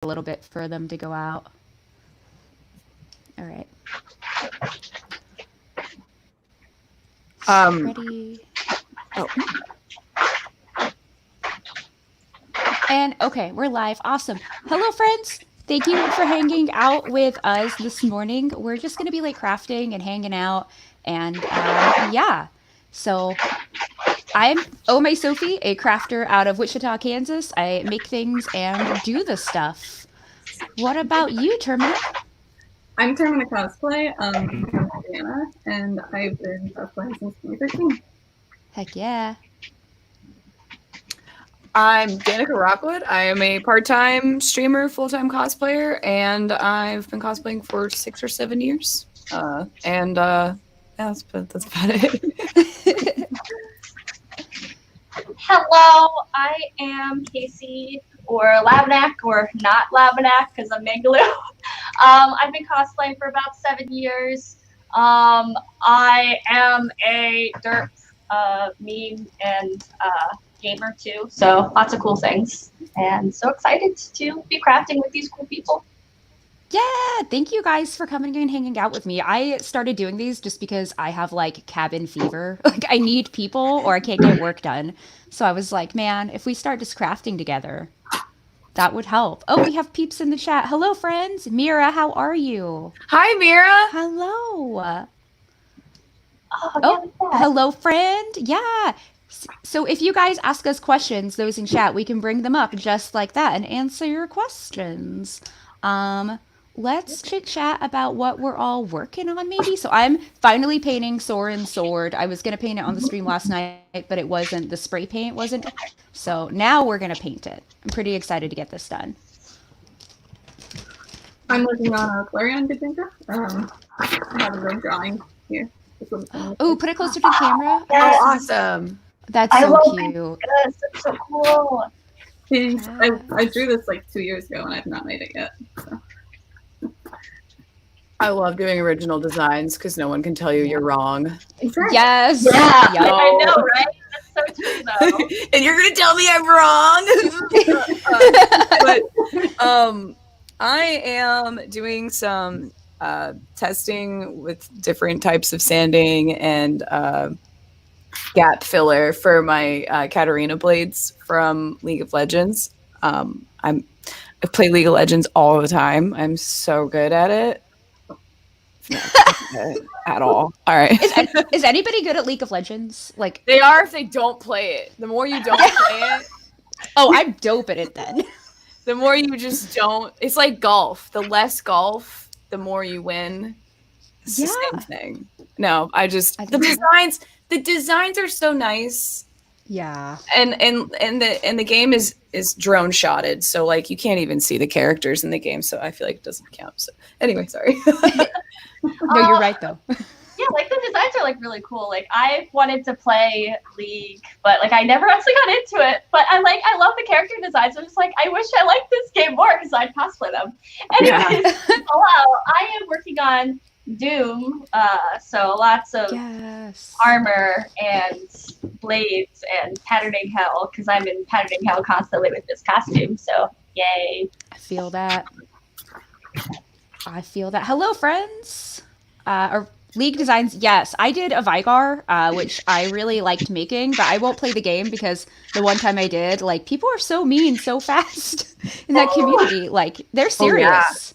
a little bit for them to go out. All right. Um, Ready? oh, And okay, we're live. Awesome. Hello, friends. Thank you for hanging out with us this morning. We're just gonna be like crafting and hanging out, and yeah. So I'm OhMySophii, a crafter out of Wichita, Kansas. I make things and do the stuff. What about you, Termina? I'm Termina Cosplay. I'm from Indiana, and I've been cosplaying since 2013. Heck yeah. I'm Danica Rockwood. I am a part-time streamer, full-time cosplayer, and I've been cosplaying for 6 or 7 years. Yeah, that's about it. Hello, I am Casey, or Lavnak, or not Lavnak, because I'm Mangooloo. I've been cosplaying for about 7 years. I am a derp meme and gamer too, so lots of cool things. And so excited to be crafting with these cool people. Yeah, thank you guys for coming and hanging out with me. I started doing these just because I have like cabin fever. Like I need people or I can't get work done. So I was like, man, if we start just crafting together, that would help. Oh, we have peeps in the chat. Hello, friends. Mira, how are you? Hi, Mira. Hello. Oh, Oh, yeah, like that. hello, friend. Yeah. So if you guys ask us questions, those in chat, we can bring them up just like that and answer your questions. Um, let's chit chat about what we're all working on, maybe. So I'm finally painting Soren's sword. I was gonna paint it on the stream last night, but it wasn't. The spray paint wasn't. So now we're gonna paint it. I'm pretty excited to get this done. I'm working on a Clarion Danica. I have a good drawing here. Oh, put it closer to the camera. Oh, awesome. That's I so love cute. Yes, it's so cool. Thanks. I drew this like 2 years ago and I've not made it yet. So. I love doing original designs because no one can tell you you're wrong. Exactly. Yes. Yeah, Yep. I know, right? That's so true, though. And you're gonna tell me I'm wrong. But I am doing some testing with different types of sanding and gap filler for my Katarina blades from League of Legends. I play League of Legends all the time. I'm so good at it. No, at all. All right. Is anybody good at League of Legends? Like They are if they don't play it. The more you don't play it, oh, I'm dope at it then. the more you just don't. It's like golf. The less golf, the more you win. It's the same thing. No, the designs are so nice. Yeah. And the game is drone shotted, so like you can't even see the characters in the game, so I feel like it doesn't count. So anyway, sorry. No, you're right though. Yeah, like the designs are like really cool. Like I wanted to play League, but like I never actually got into it. But I love the character designs. I'm just like, I wish I liked this game more because I'd cosplay them. Anyways, I am working on Doom. So lots of armor and blades and patterning hell because I'm in patterning hell constantly with this costume. So yay! I feel that. Hello, friends. Or League designs. Yes, I did a Vigar, which I really liked making, but I won't play the game because the one time I did, like people are so mean so fast in that community. Like they're serious.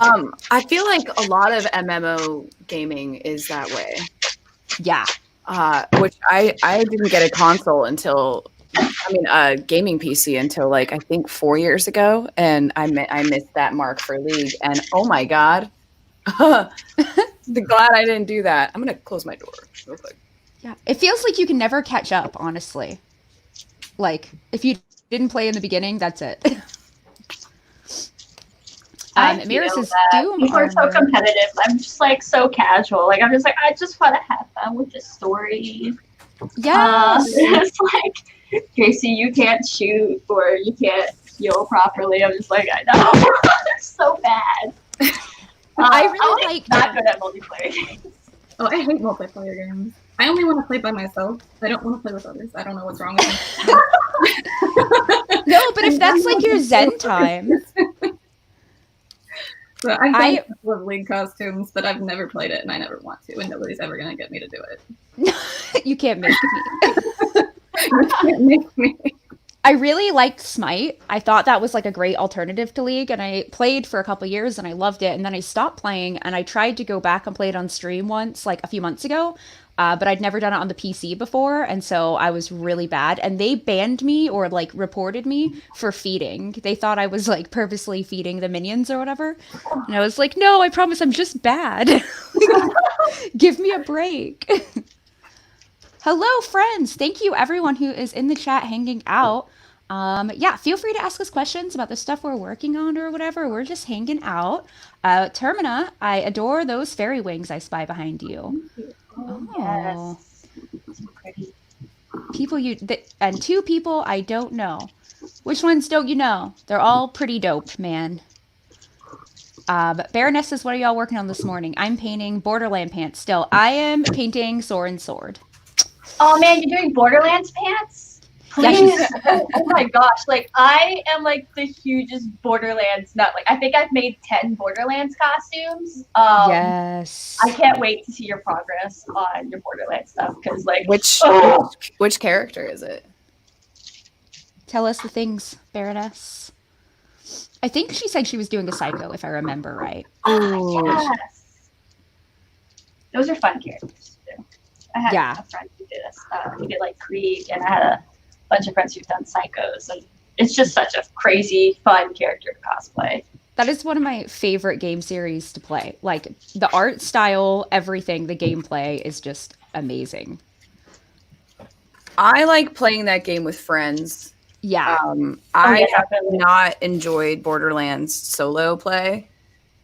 Oh, yeah. I feel like a lot of MMO gaming is that way. Yeah. Which I didn't get a console until, a gaming PC until like I think 4 years ago, and I missed that mark for League. And oh my god, glad I didn't do that. I'm gonna close my door real quick. Yeah, it feels like you can never catch up. Honestly, like if you didn't play in the beginning, that's it. Mira says, Doom people are so competitive. I'm just like so casual. Like I'm just like I just want to have fun with the story. Yes. It's like Casey, you can't shoot or you can't heal properly. I'm just like I know. It's so bad. I really like not good at multiplayer games. Oh, I hate multiplayer games. I only want to play by myself. I don't want to play with others. I don't know what's wrong with me. No, but if that's like your Zen time. So I've done a couple of League costumes, but I've never played it, and I never want to, and nobody's ever going to get me to do it. You can't make me. You can't make me. I really liked Smite. I thought that was like a great alternative to League, and I played for a couple years and I loved it. And then I stopped playing, and I tried to go back and play it on stream once, like a few months ago. But I'd never done it on the PC before, and so I was really bad. And they banned me or like reported me for feeding. They thought I was like purposely feeding the minions or whatever. And I was like, no, I promise I'm just bad. Give me a break. Hello, friends. Thank you, everyone who is in the chat hanging out. Yeah, feel free to ask us questions about the stuff we're working on or whatever. We're just hanging out. Termina, I adore those fairy wings I spy behind you. Oh, yes. So pretty. And two people I don't know. Which ones don't you know? They're all pretty dope, man. But Baroness says, what are y'all working on this morning? I'm painting Borderland pants still. I am painting Soren Sword. Oh man, you're doing Borderlands pants? Please. Oh my gosh. Like, I am like the hugest Borderlands nut. Like, I think I've made 10 Borderlands costumes. Yes. I can't wait to see your progress on your Borderlands stuff. Because, like, Which character is it? Tell us the things, Baroness. I think she said she was doing a psycho, if I remember right. Oh, yes. Those are fun characters to do. I had Yeah. a friend who did this. He did like Krieg, and I had a bunch of friends who've done psychos, and it's just such a crazy, fun character to cosplay. That is one of my favorite game series to play. Like, the art style, everything, the gameplay is just amazing. I like playing that game with friends. Yeah. I yeah, have definitely. not enjoyed Borderlands solo play,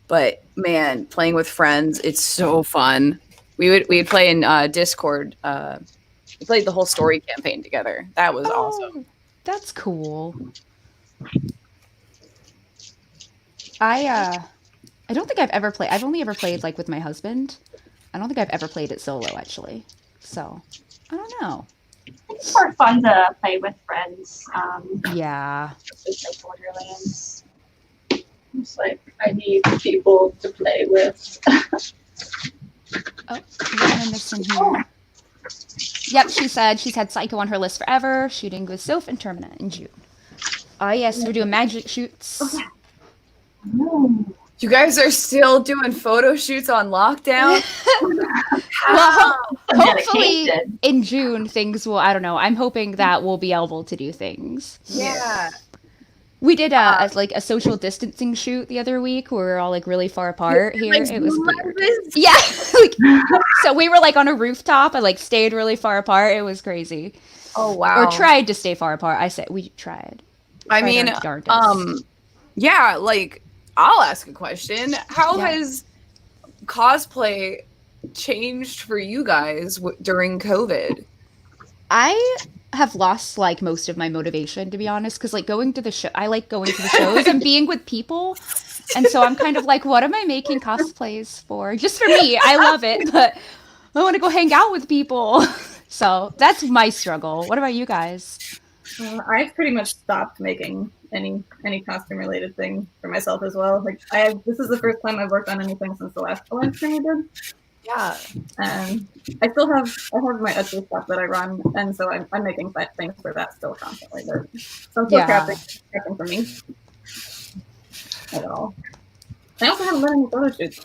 but man, playing with friends, it's so fun. We'd play in Discord. We played the whole story campaign together. That was awesome. That's cool. I don't think I've ever played. I've only ever played like with my husband. I don't think I've ever played it solo actually. So, I don't know. It's more fun to play with friends. Yeah. Just like Borderlands. It's like, I need people to play with. Oh, what am I missing here? Yep, she said she's had Psycho on her list forever, shooting with Soph and Termina in June. Oh yes, we're doing magic shoots. You guys are still doing photo shoots on lockdown? Well, hopefully Dedication. in June things will, I don't know, I'm hoping that we'll be able to do things. Yeah. We did a social distancing shoot the other week where we were all like really far apart here. Like, It was weird. this? Yeah. So we were like on a rooftop and like stayed really far apart. It was crazy. Oh wow. Or tried to stay far apart. I said we tried. I Tried mean, our darndest. yeah, like I'll ask a question. How Yeah. has cosplay changed for you guys during COVID? I have lost like most of my motivation, to be honest, because like going to the show, I like going to the shows and being with people, and so I'm kind of like, what am I making cosplays for? Just for me, I love it, but I want to go hang out with people. So that's my struggle. What about you guys? I've pretty much stopped making any costume related thing for myself as well. Like this is the first time I've worked on anything since the last live stream we did. Yeah. I still have my Etsy stuff that I run, and so I'm making things for that still constantly. But so I'm still crafting for me at all. I also haven't done any photo shoots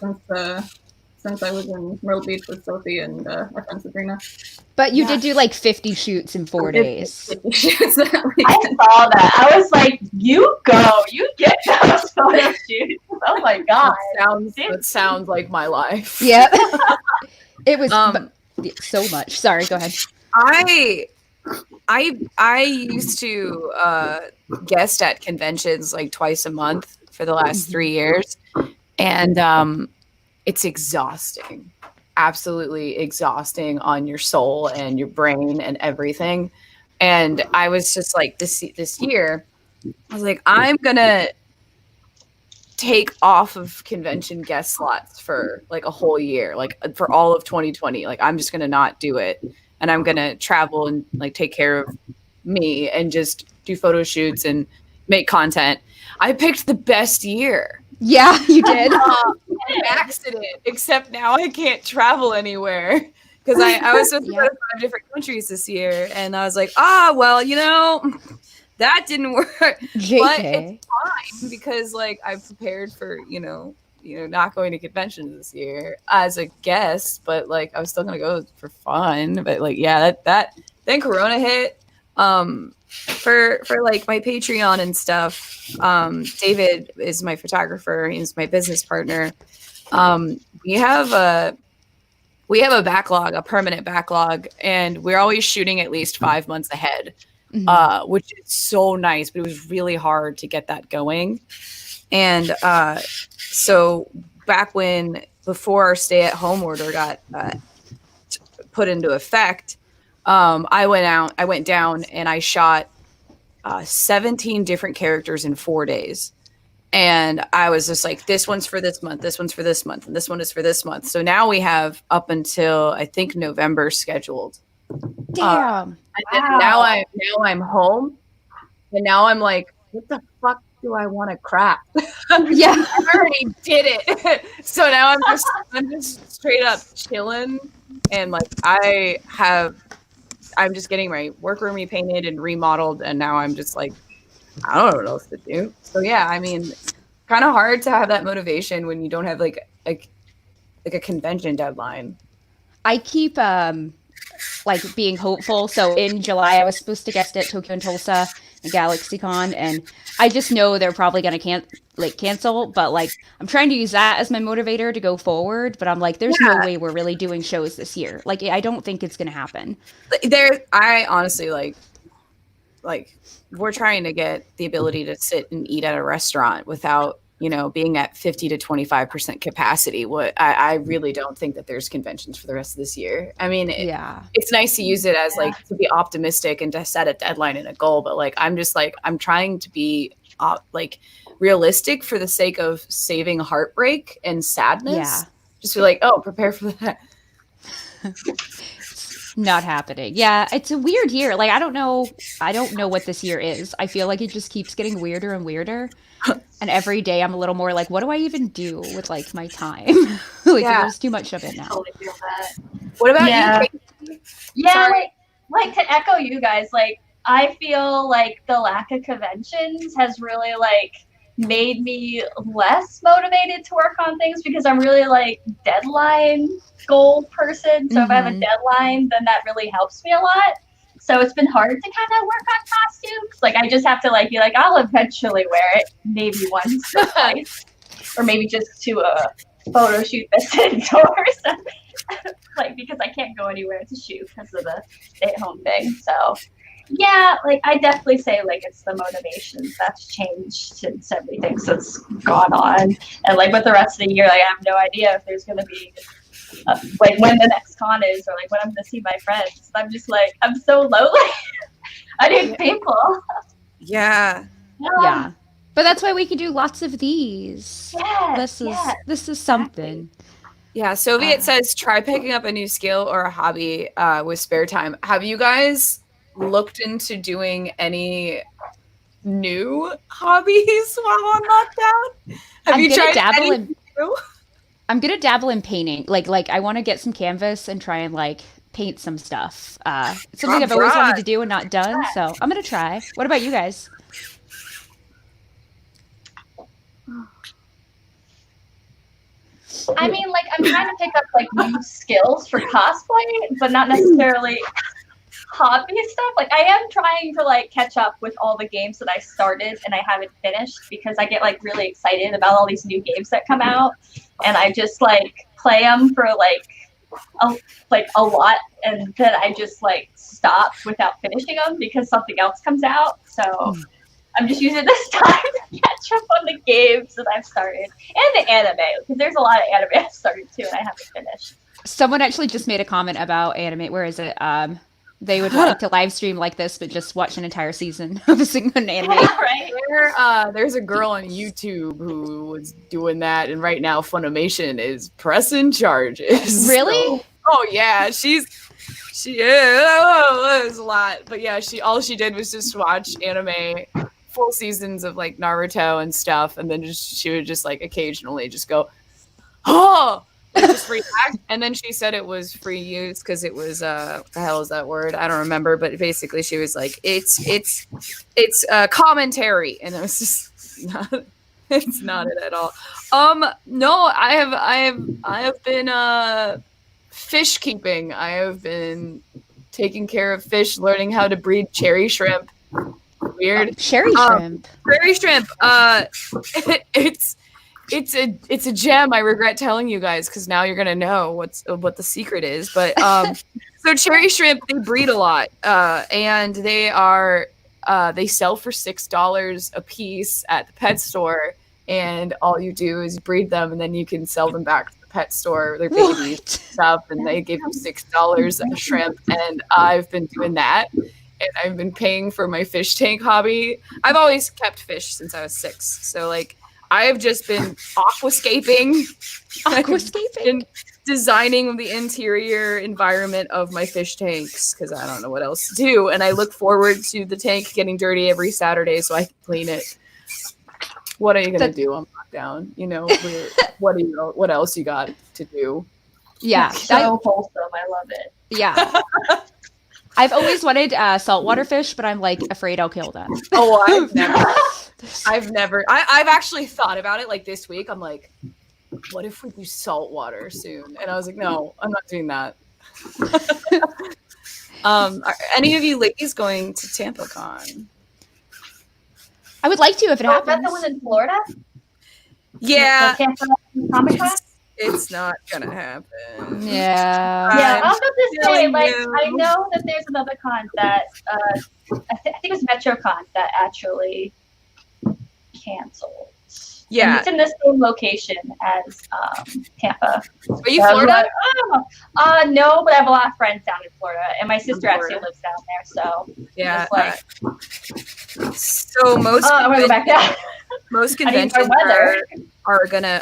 since I was in Myrtle Beach with Sophie and our friend Sabrina. But you did do like 50 shoots in 4 days. 50 shoots that I weekend. saw that. I was like, you go. You get those photo shoots. Oh my god. That sounds like my life. Yeah. It was so much. Sorry, go ahead. I used to guest at conventions like twice a month for the last 3 years, and it's exhausting, absolutely exhausting on your soul and your brain and everything. And I was just like, this year, I was like, I'm gonna take off of convention guest slots for like a whole year, like for all of 2020. Like I'm just gonna not do it, and I'm gonna travel and like take care of me and just do photo shoots and make content. I picked the best year. Yeah, you did. Accident. Except now I can't travel anywhere because I was supposed to go to 5 different countries this year, and I was like, well, that didn't work. JK. But it's fine because like I've prepared for not going to conventions this year as a guest, but like I was still gonna go for fun. But like that then Corona hit. For like my Patreon and stuff, David is my photographer. He's my business partner. We have a backlog, a permanent backlog, and we're always shooting at least 5 months ahead, which is so nice. But it was really hard to get that going. And so back before our stay-at-home order got put into effect, I went down and I shot 17 different characters in 4 days. And I was just like, this one's for this month, this one's for this month, and this one is for this month. So now we have up until I think November scheduled. Damn. Now I'm home, and now I'm like, what the fuck do I want to craft? Yeah, I already did it. So now I'm just straight up chilling, and like I'm just getting my workroom repainted and remodeled, and now I'm just like, I don't know what else to do. So yeah, I mean, kind of hard to have that motivation when you don't have like a convention deadline. I keep like being hopeful. So in July, I was supposed to guest at Tokyo and Tulsa and GalaxyCon, and I just know they're probably gonna cancel. But like, I'm trying to use that as my motivator to go forward. But I'm like, there's no way we're really doing shows this year. Like, I don't think it's gonna happen. I honestly like we're trying to get the ability to sit and eat at a restaurant without being at 50 to 25% capacity. I really don't think that there's conventions for the rest of this year. I mean, it's nice to use it as like to be optimistic and to set a deadline and a goal, but like I'm trying to be like realistic for the sake of saving heartbreak and sadness. Yeah, just be like, prepare for that. Not happening. Yeah, it's a weird year. Like, I don't know what this year is. I feel like it just keeps getting weirder and weirder. And every day I'm a little more like, what do I even do with like my time? There's too much of it now. Totally feel that. What about you? Yeah, like to echo you guys, like I feel like the lack of conventions has really like made me less motivated to work on things because I'm really like deadline goal person. So if I have a deadline, then that really helps me a lot. So it's been hard to kind of work on costumes. Like I just have to like be like, I'll eventually wear it, maybe once or twice, or maybe just to a photo shoot that's indoors. Like because I can't go anywhere to shoot because of the stay-at-home thing. So yeah, like I definitely say like it's the motivation that's changed since everything since gone on, and like with the rest of the year, like I have no idea if there's gonna be like when the next con is or like when I'm gonna see my friends. I'm just like I'm so lonely. I need people. Yeah. But that's why we can do lots of these. This is something. Yeah, Soviet says try picking up a new skill or a hobby with spare time. Have you guys looked into doing any new hobbies while on lockdown? Have you tried anything new? I'm gonna dabble in painting. Like I want to get some canvas and try and like paint some stuff. It's something I've always wanted to do and not done. So I'm gonna try. What about you guys? I mean, like I'm trying to pick up like new skills for cosplay, but not necessarily hobby stuff. Like I am trying to like catch up with all the games that I started and I haven't finished because I get like really excited about all these new games that come out, and I just like play them for like a lot, and then I just like stop without finishing them because something else comes out. So I'm just using this time to catch up on the games that I've started and the anime because there's a lot of anime I've started too and I haven't finished. Someone actually just made a comment about anime. Where is it? They would like to live stream like this, but just watch an entire season of a single anime. Right? There's a girl on YouTube who was doing that, and right now Funimation is pressing charges. Really? So, oh yeah, it was a lot. But yeah, all she did was just watch anime full seasons of like Naruto and stuff, and then she would just like occasionally just go, oh, like just react. And then she said it was free use because it was what the hell is that word? I don't remember, but basically she was like, it's commentary, and it was just not. It's not it at all. No, I have been fish keeping. I have been taking care of fish, learning how to breed cherry shrimp. Weird. Cherry shrimp. Cherry shrimp. It's a gem. I regret telling you guys because now you're gonna know what the secret is. But so cherry shrimp, they breed a lot, and they sell for $6 a piece at the pet store. And all you do is breed them, and then you can sell them back to the pet store. They're babies and stuff, and they give you $6 a shrimp. And I've been doing that, and I've been paying for my fish tank hobby. I've always kept fish since I was 6, so like I've just been aquascaping. Aquascaping. Designing the interior environment of my fish tanks because I don't know what else to do, and I look forward to the tank getting dirty every Saturday so I can clean it. What are you gonna do on lockdown? You know, what else you got to do? Yeah, So wholesome. I love it. Yeah. I've always wanted saltwater fish, but I'm like afraid I'll kill them. Oh, I've never. I've actually thought about it. Like this week, I'm like, what if we do saltwater soon? And I was like, no, I'm not doing that. Are any of you ladies going to TampaCon? I would like to if it Oh, is happens. that the one in Florida? Yeah, Comic-Con? it's not gonna happen. Yeah. Yeah, I was about to say, telling like, you. I know that there's another con that, I think it was MetroCon that actually canceled. Yeah. And it's in the same location as Tampa. Are you So I was Florida? like, oh. No, but I have a lot of friends down in Florida, and my sister actually Florida. lives down there, so Yeah. it's like, So most I'm gonna go back down. most I need more conventions weather. are gonna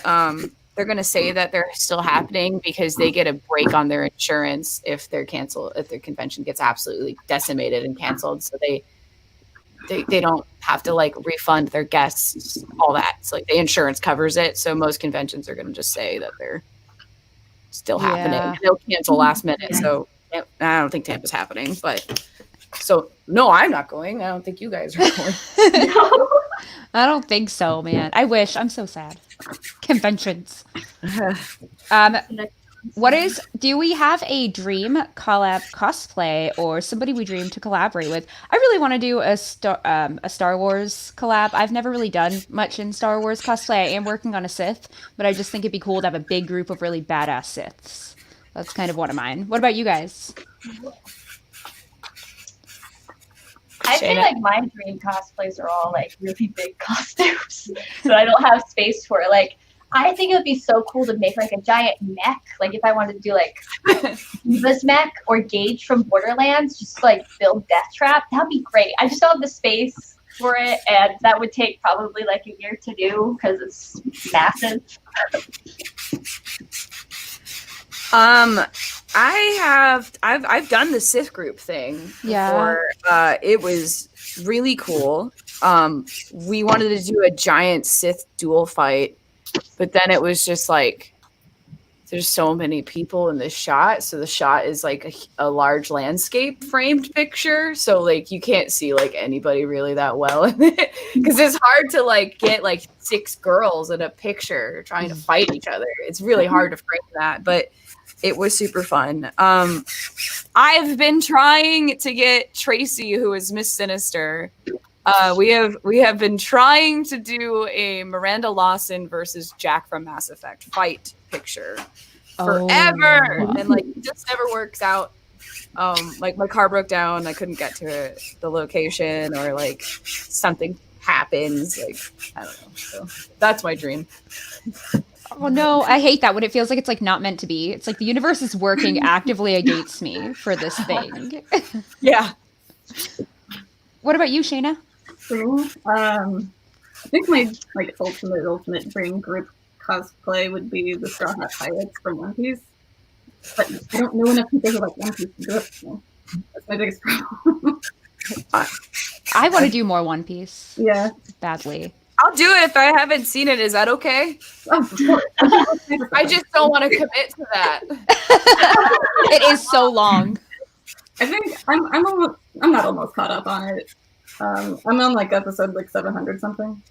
they're gonna say that they're still happening because they get a break on their insurance if they're canceled, if their convention gets absolutely decimated and canceled. So they don't have to like refund their guests all that. So like the insurance covers it. So most conventions are gonna just say that they're still happening. Yeah. And they'll cancel last minute. So I don't think Tampa's happening, but so no, I'm not going. I don't think you guys are going. I don't think so, man. I wish. I'm so sad. Conventions. Do we have a dream collab cosplay or somebody we dream to collaborate with? I really want to do a Star Wars collab. I've never really done much in Star Wars cosplay. I am working on a Sith, but I just think it'd be cool to have a big group of really badass Siths. That's kind of one of mine. What about you guys? I feel like my dream cosplays are all like really big costumes that I don't have space for. Like, I think it would be so cool to make like a giant mech. Like, if I wanted to do like Diva's mech or Gage from Borderlands, just like build Death Trap, that'd be great. I just don't have the space for it, and that would take probably like a year to do because it's massive. I've done the Sith group thing Yeah. before. It was really cool. We wanted to do a giant Sith duel fight, but then it was just like there's so many people in this shot, so the shot is like a large landscape framed picture, so like you can't see like anybody really that well in it because it's hard to like get like 6 girls in a picture trying to fight each other. It's really hard to frame that, but it was super fun. I've been trying to get Tracy, who is Miss Sinister. We have been trying to do a Miranda Lawson versus Jack from Mass Effect fight picture forever, and like it just never works out. Like my car broke down, I couldn't get to the location, or like something happens. Like I don't know. So that's my dream. Oh no, I hate that when it feels like it's like not meant to be. It's like the universe is working actively against me for this thing. Yeah. What about you, Shayna? Cool. I think my like ultimate dream group cosplay would be the Straw Hat Pirates from One Piece. But I don't know enough people who like One Piece to do it. So that's my biggest problem. I want to do more One Piece Yeah. badly. I'll do it if I haven't seen it. Is that okay? Of course. I just don't want to commit to that. It is so long. I think I'm not almost caught up on it. I'm on like episode like 700 something.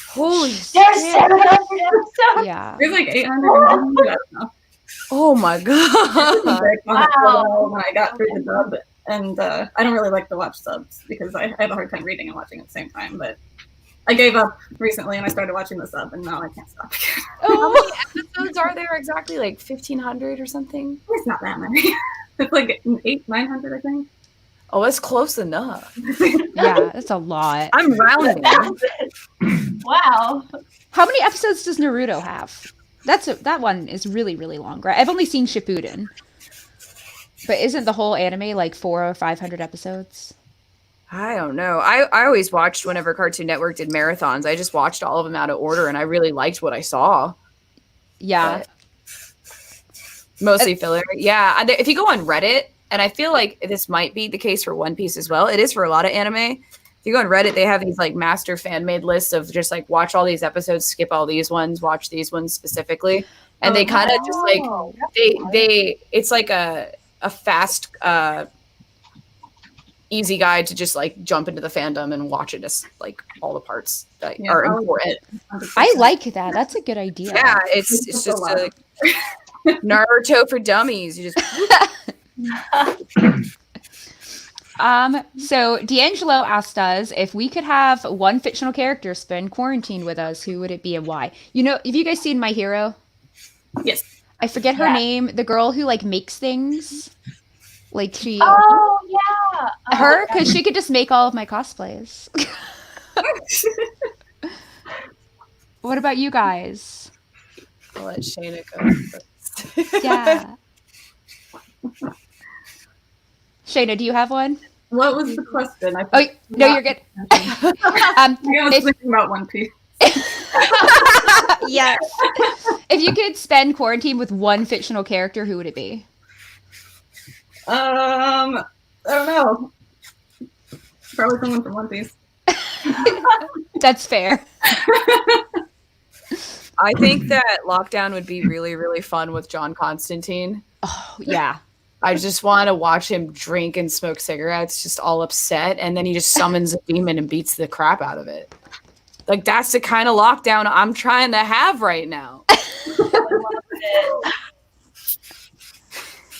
Holy There's shit. 700 episodes. Yeah. There's like 800. I don't know. Oh my god. Wow. When I got through the dub, and I don't really like to watch subs because I have a hard time reading and watching at the same time. But I gave up recently and I started watching the sub, and now I can't stop. How many episodes are there exactly? Like 1,500 or something? It's not that many. It's like 900, I think. Oh, that's close enough. Yeah, that's a lot. I'm rounding. Wow. How many episodes does Naruto have? That one is really, really long, right? I've only seen Shippuden. But isn't the whole anime like 400 or 500 episodes? I don't know. I always watched whenever Cartoon Network did marathons. I just watched all of them out of order, and I really liked what I saw. Yeah. But mostly filler. Yeah. If you go on Reddit, and I feel like this might be the case for One Piece as well. It is for a lot of anime. If you go on Reddit, they have these like master fan made lists of just like watch all these episodes, skip all these ones, watch these ones specifically. And they kind of just like they it's like a fast easy guide to just like jump into the fandom and watch it as like all the parts that are important. 100%. I like that. That's a good idea. Yeah, it's just a Naruto for dummies. You just So D'Angelo asked us if we could have one fictional character spend quarantine with us, who would it be and why? You know, have you guys seen My Hero? Yes. I forget her Yeah. name. The girl who like makes things. Like she Oh, yeah. Oh, her, yeah. because she could just make all of my cosplays. What about you guys? I'll let Shayna go first. Yeah. Shayna, do you have one? What was the question? Oh no, you're good. I was if- thinking about One Piece. Yes. If you could spend quarantine with one fictional character, who would it be? I don't know. Probably someone from One Piece. That's fair. I think that lockdown would be really, really fun with John Constantine. Oh, yeah. I just want to watch him drink and smoke cigarettes, just all upset, and then he just summons a demon and beats the crap out of it. Like, that's the kind of lockdown I'm trying to have right now. I love it.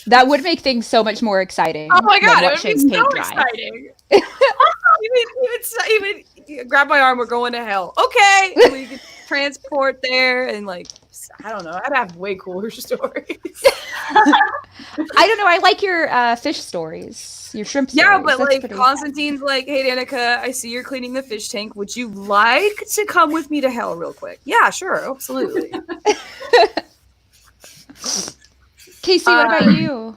That would make things so much more exciting. Oh my god, than it would watching be so paint dry. exciting. even grab my arm, we're going to hell. Okay, and we could transport there and like I don't know. I'd have way cooler stories. I don't know. I like your fish stories, your shrimp stories. Yeah, but That's like pretty- Constantine's like, hey Danica, I see you're cleaning the fish tank. Would you like to come with me to hell real quick? Yeah, sure, absolutely. Casey, what about you?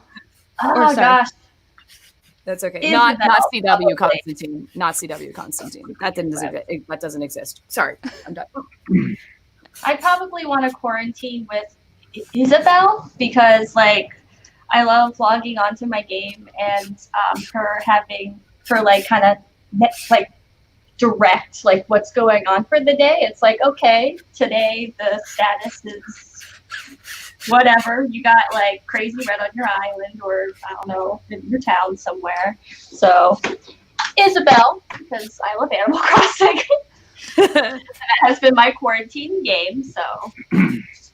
Oh, sorry. gosh. That's okay. Isabel, Not CW probably. Constantine. Not CW Constantine. That doesn't exist. Sorry, I'm done. I probably want to quarantine with Isabel because, like, I love logging onto my game and her having her like kind of like direct like what's going on for the day. It's like, okay, today the status is whatever. You got like crazy red on your island, or I don't know, in your town somewhere. So Isabel, because I love Animal Crossing. That has been my quarantine game, so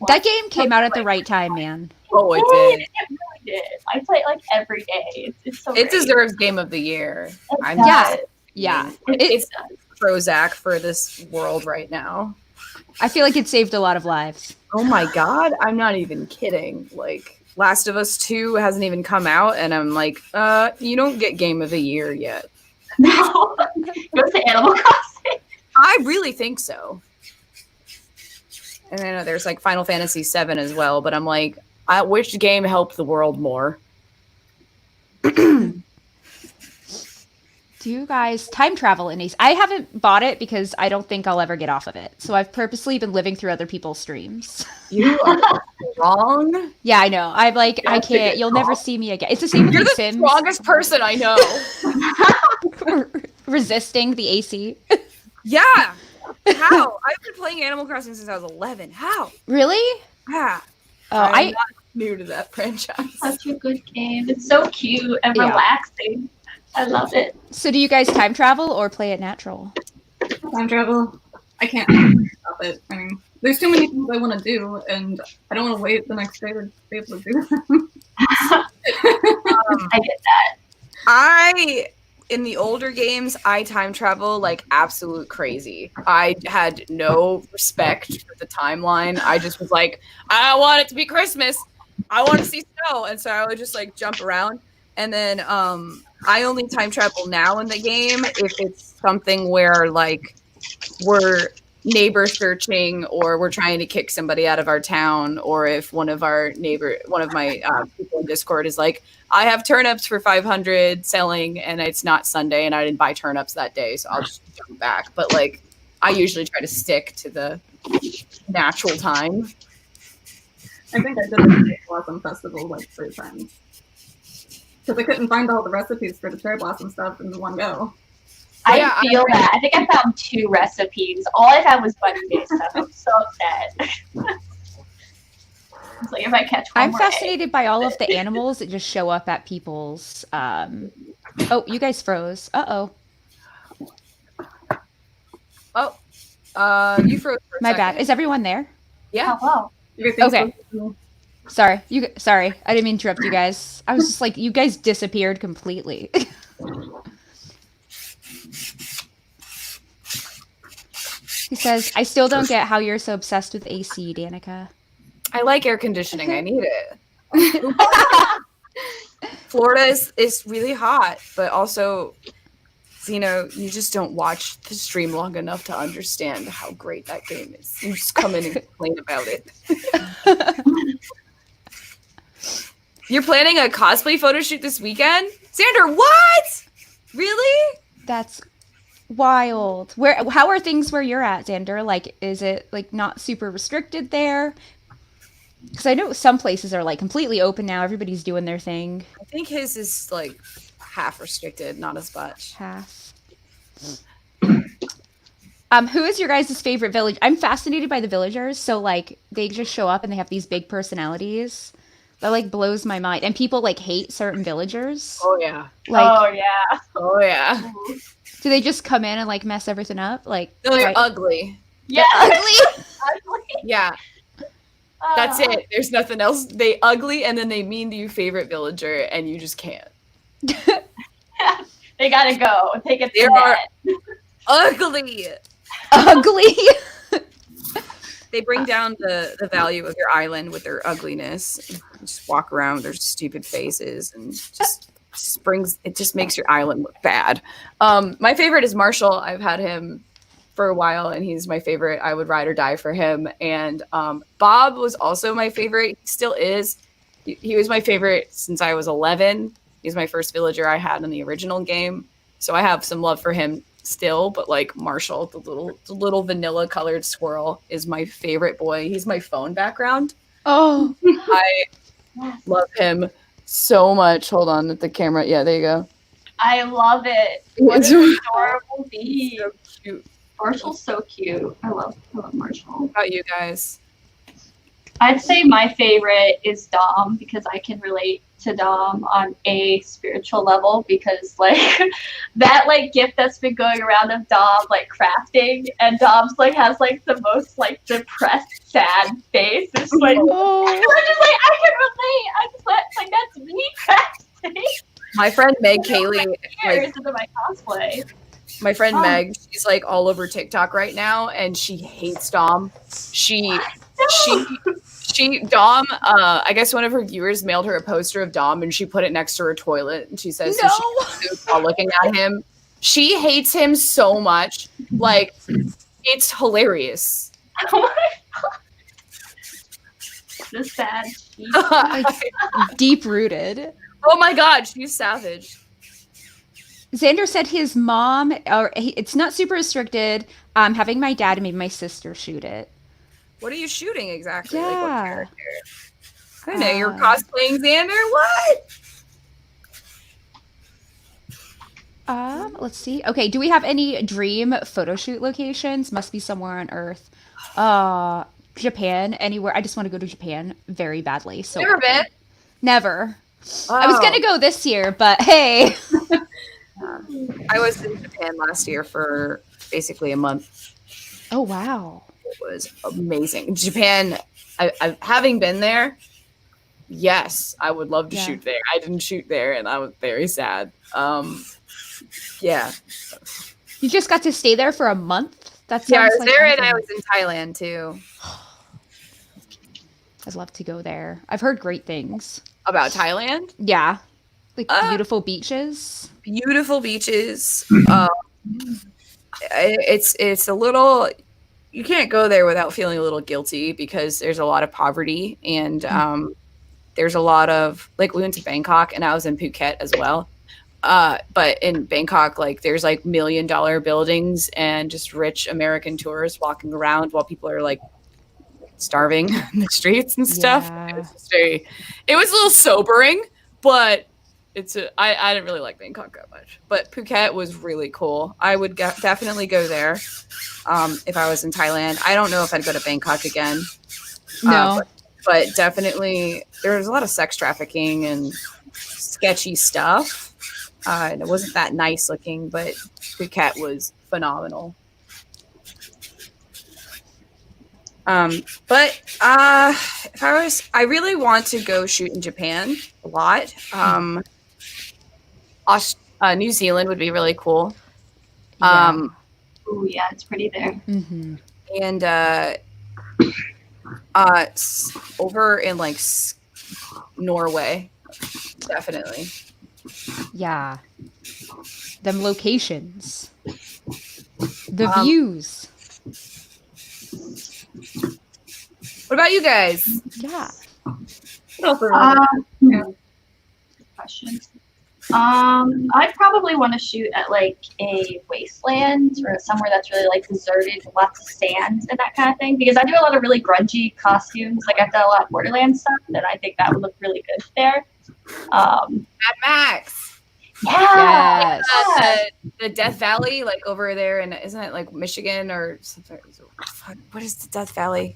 That game came out at the right time, man. Oh, it did. It really did. I play it like every day. It's so It great. deserves Game of the Year. I'm Yeah. Yeah. It's Prozac for this world right now. I feel like it saved a lot of lives. Oh my god, I'm not even kidding. Like Last of Us 2 hasn't even come out and I'm like, you don't get Game of the Year yet. No, go to Animal Crossing. I really think so. And I know there's like Final Fantasy 7 as well, but I'm like, which game helped the world more? Do you guys time travel in Ace? I haven't bought it because I don't think I'll ever get off of it. So I've purposely been living through other people's streams. You are wrong. Yeah, I know. I'm like, I can't. You'll never see me again. It's the same with You're like the Sims. strongest person I know. resisting the AC. Yeah. How? I've been playing Animal Crossing since I was 11. How? Really? Yeah. Oh, I'm not new to that franchise. Such a good game. It's so cute and Yeah. relaxing. I love it. So do you guys time travel or play it natural? Time travel. I can't stop it. I mean, there's too many things I want to do, and I don't want to wait the next day to be able to do them. I get that. In the older games, I time travel like absolute crazy. I had no respect for the timeline. I just was like, I want it to be Christmas. I want to see snow. And so I would just like jump around. And then I only time travel now in the game if it's something where like we're neighbor searching or we're trying to kick somebody out of our town, or if one of my people in Discord is like, I have turnips for 500 selling and it's not Sunday and I didn't buy turnips that day, so I'll just jump back. But like I usually try to stick to the natural time. I think I did the Cherry Blossom Festival like 3 times. Because I couldn't find all the recipes for the cherry blossom stuff in one go. I feel that. I think I found 2 recipes. All I found was bunny-based stuff. I'm so upset. It's like if I catch one I'm more fascinated egg. by all of the animals that just show up at people's. Oh, you guys froze. Uh-oh. Oh, you froze for a My second. bad. Is everyone there? Yeah. Oh, wow. Okay. Sorry. Sorry. I didn't mean to interrupt you guys. I was just like, you guys disappeared completely. He says, I still don't get how you're so obsessed with AC, Danica. I like air conditioning. I need it. Florida is really hot, but also, you know, you just don't watch the stream long enough to understand how great that game is. You just come in and complain about it. You're planning a cosplay photo shoot this weekend? Xander, what? Really? That's wild. How are things where you're at, Xander? Like, is it like not super restricted there? Because I know some places are like completely open now. Everybody's doing their thing. I think his is like half restricted, not as much. Half. Who is your guys' favorite village? I'm fascinated by the villagers. So like they just show up and they have these big personalities. That like blows my mind. And people like hate certain villagers. Oh yeah. Like, Oh, yeah. Oh yeah. do they just come in and like mess everything up? Like They're right- ugly. Yeah. ugly. Ugly. Yeah. That's it. There's nothing else. They ugly and then they mean to your favorite villager and you just can't. They gotta go. Take it They to are bed. ugly. Ugly. They bring down the value of your island with their ugliness. Just walk around with their stupid faces and it just makes your island look bad. My favorite is Marshall. I've had him for a while and he's my favorite. I would ride or die for him. And Bob was also my favorite. He still is. He was my favorite since I was 11. He's my first villager I had in the original game. So I have some love for him still, but like Marshall, the little vanilla colored squirrel is my favorite boy. He's my phone background. Oh. I love him so much. Hold on at the camera. Yeah, there you go. I love it. What It's an adorable bee. so cute. Marshall's so cute. I love Marshall. What about you guys? I'd say my favorite is Dom because I can relate to Dom on a spiritual level because like that like gift that's been going around of Dom like crafting and Dom's like has like the most like depressed sad face. It's like Oh. I'm just like I can relate. I just like that's me crafting My friend Meg Kaylee, years like, into my cosplay. my friend Meg, she's like all over TikTok right now, and she hates Dom. Dom, I guess one of her viewers mailed her a poster of Dom and she put it next to her toilet and she says No. she's while looking at him. She hates him so much. Like, it's hilarious. Oh my god. The sad sheep. Deep rooted. Oh my god, she's savage. Xander said his mom, it's not super restricted. Having my dad and maybe my sister shoot it. What are you shooting exactly? Like, what Yeah. character? I know you're cosplaying Xander. What? Let's see. Okay, do we have any dream photo shoot locations? Must be somewhere on Earth. Japan, anywhere. I just want to go to Japan very badly. So Never been. never. Oh. I was gonna go this year, but hey. I was in Japan last year for basically a month. Oh wow. It was amazing. Japan, I having been there, yes, I would love to shoot there. I didn't shoot there and I was very sad. Yeah. You just got to stay there for a month? That sounds I was like there awesome. and I was in Thailand too. I'd love to go there. I've heard great things. About Thailand? Yeah. Like beautiful beaches. Beautiful beaches. It's a little, you can't go there without feeling a little guilty because there's a lot of poverty and there's a lot of, like, we went to Bangkok and I was in Phuket as well. But in Bangkok, like, there's like $1 million buildings and just rich American tourists walking around while people are like starving in the streets and stuff. Yeah. It was a little sobering, but I didn't really like Bangkok that much. But Phuket was really cool. I would definitely go there if I was in Thailand. I don't know if I'd go to Bangkok again. No. But definitely there's a lot of sex trafficking and sketchy stuff. And it wasn't that nice looking, but Phuket was phenomenal. But if I really want to go shoot in Japan a lot. New Zealand would be really cool. Yeah. Oh yeah, it's pretty there. Mm-hmm. And over in like Norway, definitely. Yeah. Them locations. The views. What about you guys? Yeah. Question. I'd probably want to shoot at like a wasteland or somewhere that's really like deserted, lots of sand and that kind of thing. Because I do a lot of really grungy costumes. Like I've done a lot of Borderlands stuff, and I think that would look really good there. Mad Max. Yeah. Yes. The Death Valley, like over there, and isn't it like Michigan or something? What is the Death Valley?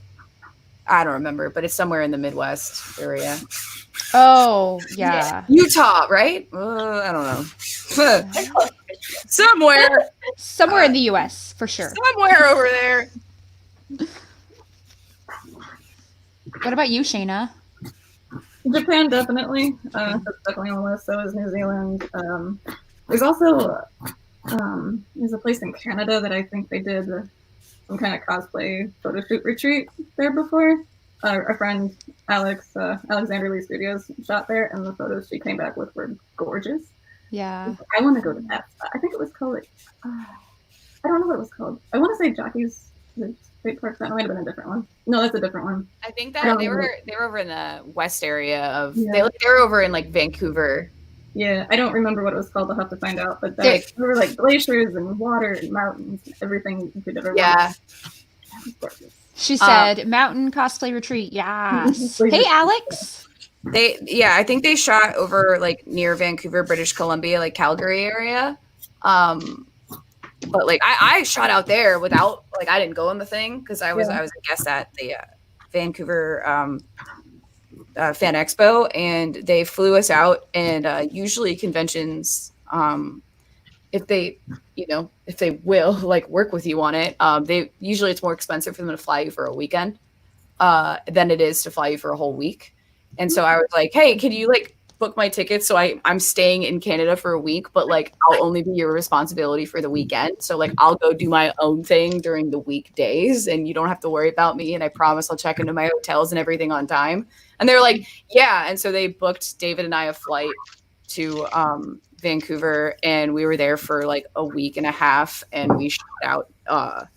I don't remember, but it's somewhere in the Midwest area. Oh, yeah. Utah, right? I don't know. Somewhere In the US, for sure. Somewhere over there. What about you, Shayna? Japan, definitely. That's definitely on the list. So is New Zealand. There's also there's a place in Canada that I think they did some kind of cosplay photo shoot retreat there before. Our friend Alex, Alexander Lee Studios, shot there, and the photos she came back with were gorgeous. Yeah. I want to go to that spot. I think it was called, I don't know what it was called. I want to say Jockey's State Park. That might have been a different one. No, that's a different one. I think that they were over in the west area of. Yeah. They were over in like Vancouver. Yeah, I don't remember what it was called. I'll have to find out. But there were like glaciers and water and mountains, and everything you could ever want. Yeah. She said mountain cosplay retreat. Yes. Hey, Alex. I think they shot over like near Vancouver, British Columbia, like Calgary area. But like I shot out there without, like, I didn't go in the thing because I was a guest at the Vancouver Fan Expo, and they flew us out. And usually conventions, if they will like work with you on it, usually it's more expensive for them to fly you for a weekend than it is to fly you for a whole week. And so I was like, hey, can you like book my tickets? So I'm staying in Canada for a week, but like I'll only be your responsibility for the weekend. So like I'll go do my own thing during the weekdays and you don't have to worry about me. And I promise I'll check into my hotels and everything on time. And they're like, yeah. And so they booked David and I a flight to Vancouver, and we were there for like a week and a half, and we shot out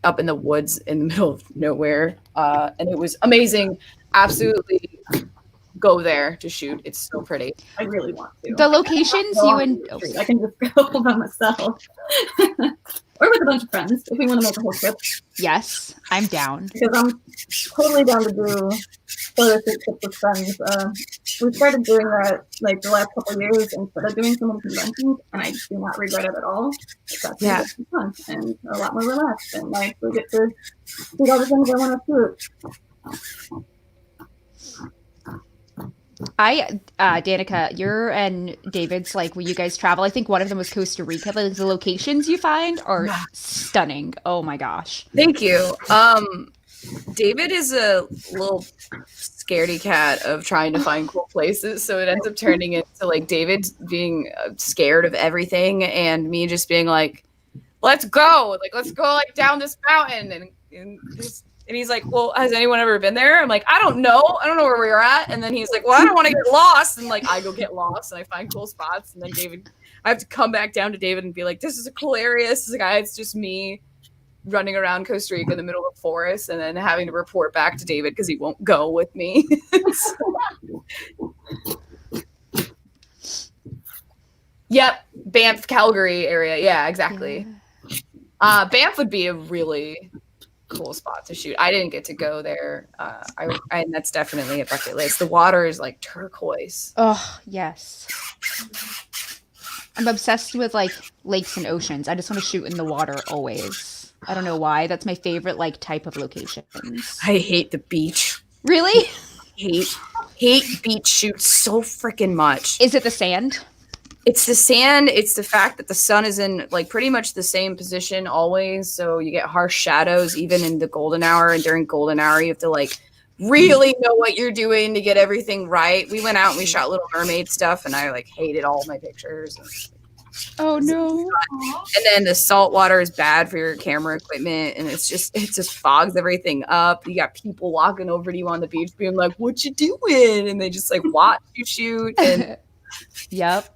up in the woods in the middle of nowhere. And it was amazing. Absolutely go there to shoot. It's so pretty. I really want to. The locations I can just go by myself. Or with a bunch of friends if we want to make a whole trip. Yes, I'm down. Because I'm totally down to do photo shoot trips with friends. we started doing that like the last couple of years instead of doing so many conventions, and I do not regret it at all. It's actually fun and a lot more relaxed, and like we get to shoot all the things I want to shoot. Danica, you're and David's like when you guys travel. I think one of them was Costa Rica. Like the locations you find are stunning. Oh my gosh! Thank you. David is a little scaredy cat of trying to find cool places, so it ends up turning into like David being scared of everything, and me just being like, "Let's go! Like, let's go like down this mountain." And he's like, "Well, has anyone ever been there?" I'm like, "I don't know where we're at." And then he's like, "Well, I don't want to get lost." And like, I go get lost and I find cool spots, and then I have to come back down to David and be like, "This is a cool area. This is a guy. It's just me running around Costa Rica in the middle of the forest," and then having to report back to David because he won't go with me. Yep, Banff, Calgary area. Yeah, exactly. Banff would be a really cool spot to shoot. I didn't get to go there. And that's definitely a bucket list. The water is like turquoise. Oh, yes. I'm obsessed with like lakes and oceans. I just want to shoot in the water always. I don't know why. That's my favorite like type of locations. I hate the beach. Really? Hate beach shoots so freaking much. Is it the sand? It's the sand. It's the fact that the sun is in like pretty much the same position always. So you get harsh shadows even in the golden hour. And during golden hour, you have to like really know what you're doing to get everything right. We went out and we shot Little Mermaid stuff, and I like hated all my pictures. Oh no. And then the salt water is bad for your camera equipment, and it just fogs everything up. You got people walking over to you on the beach being like, "What you doing?" And they just like watch you shoot. And yep.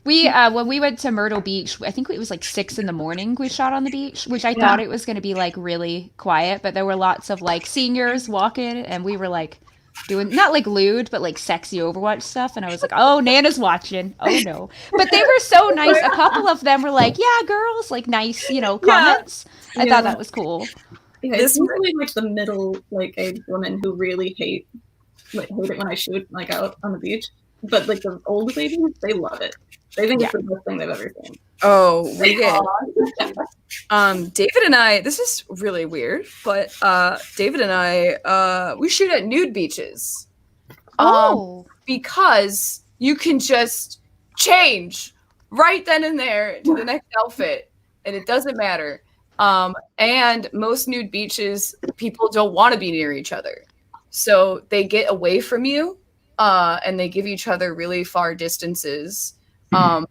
We when we went to Myrtle Beach, I think it was like 6 a.m. we shot on the beach, which I thought it was going to be like really quiet, but there were lots of like seniors walking, and we were like doing not like lewd, but like sexy Overwatch stuff, and I was like, "Oh, Nana's watching." Oh no, but they were so nice. A couple of them were like, "Yeah, girls," like nice, comments. I thought that was cool. Yeah, it's usually like the middle like age women who really hate it when I shoot like out on the beach. But like the old ladies, they love it. They think it's the best thing they've ever seen. Oh, we get David and I, this is really weird, but David and I, we shoot at nude beaches. Because you can just change right then and there to the next outfit, and it doesn't matter. And most nude beaches, people don't want to be near each other. So they get away from you. And they give each other really far distances. And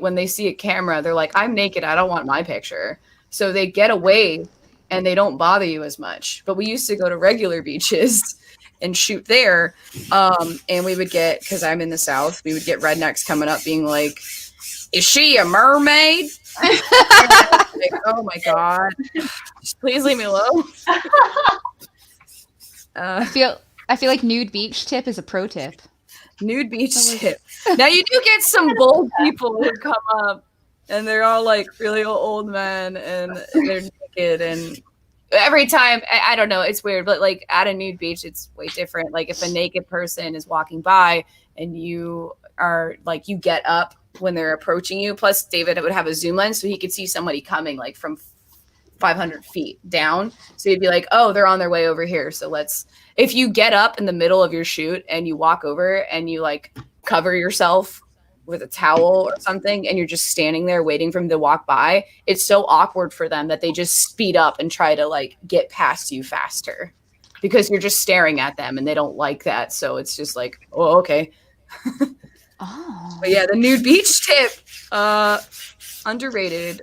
when they see a camera, they're like, "I'm naked. I don't want my picture." So they get away and they don't bother you as much. But we used to go to regular beaches and shoot there. And we would get, because I'm in the South, we would get rednecks coming up being like, "Is she a mermaid?" Like, oh my God. Just please leave me alone. I feel like nude beach tip is a pro tip. Nude beach tip. Now you do get some bold people who come up, and they're all like really old men, and they're naked. And every time, I don't know, it's weird, but like at a nude beach, it's way different. Like if a naked person is walking by, and you are like, you get up when they're approaching you. Plus, David would have a zoom lens, so he could see somebody coming like from 500 feet down. So he'd be like, "Oh, they're on their way over here. So if you get up in the middle of your shoot and you walk over and you like cover yourself with a towel or something, and you're just standing there waiting for them to walk by, it's so awkward for them that they just speed up and try to like get past you faster because you're just staring at them and they don't like that. So it's just like, oh, okay. Oh. But yeah, the nude beach tip, underrated.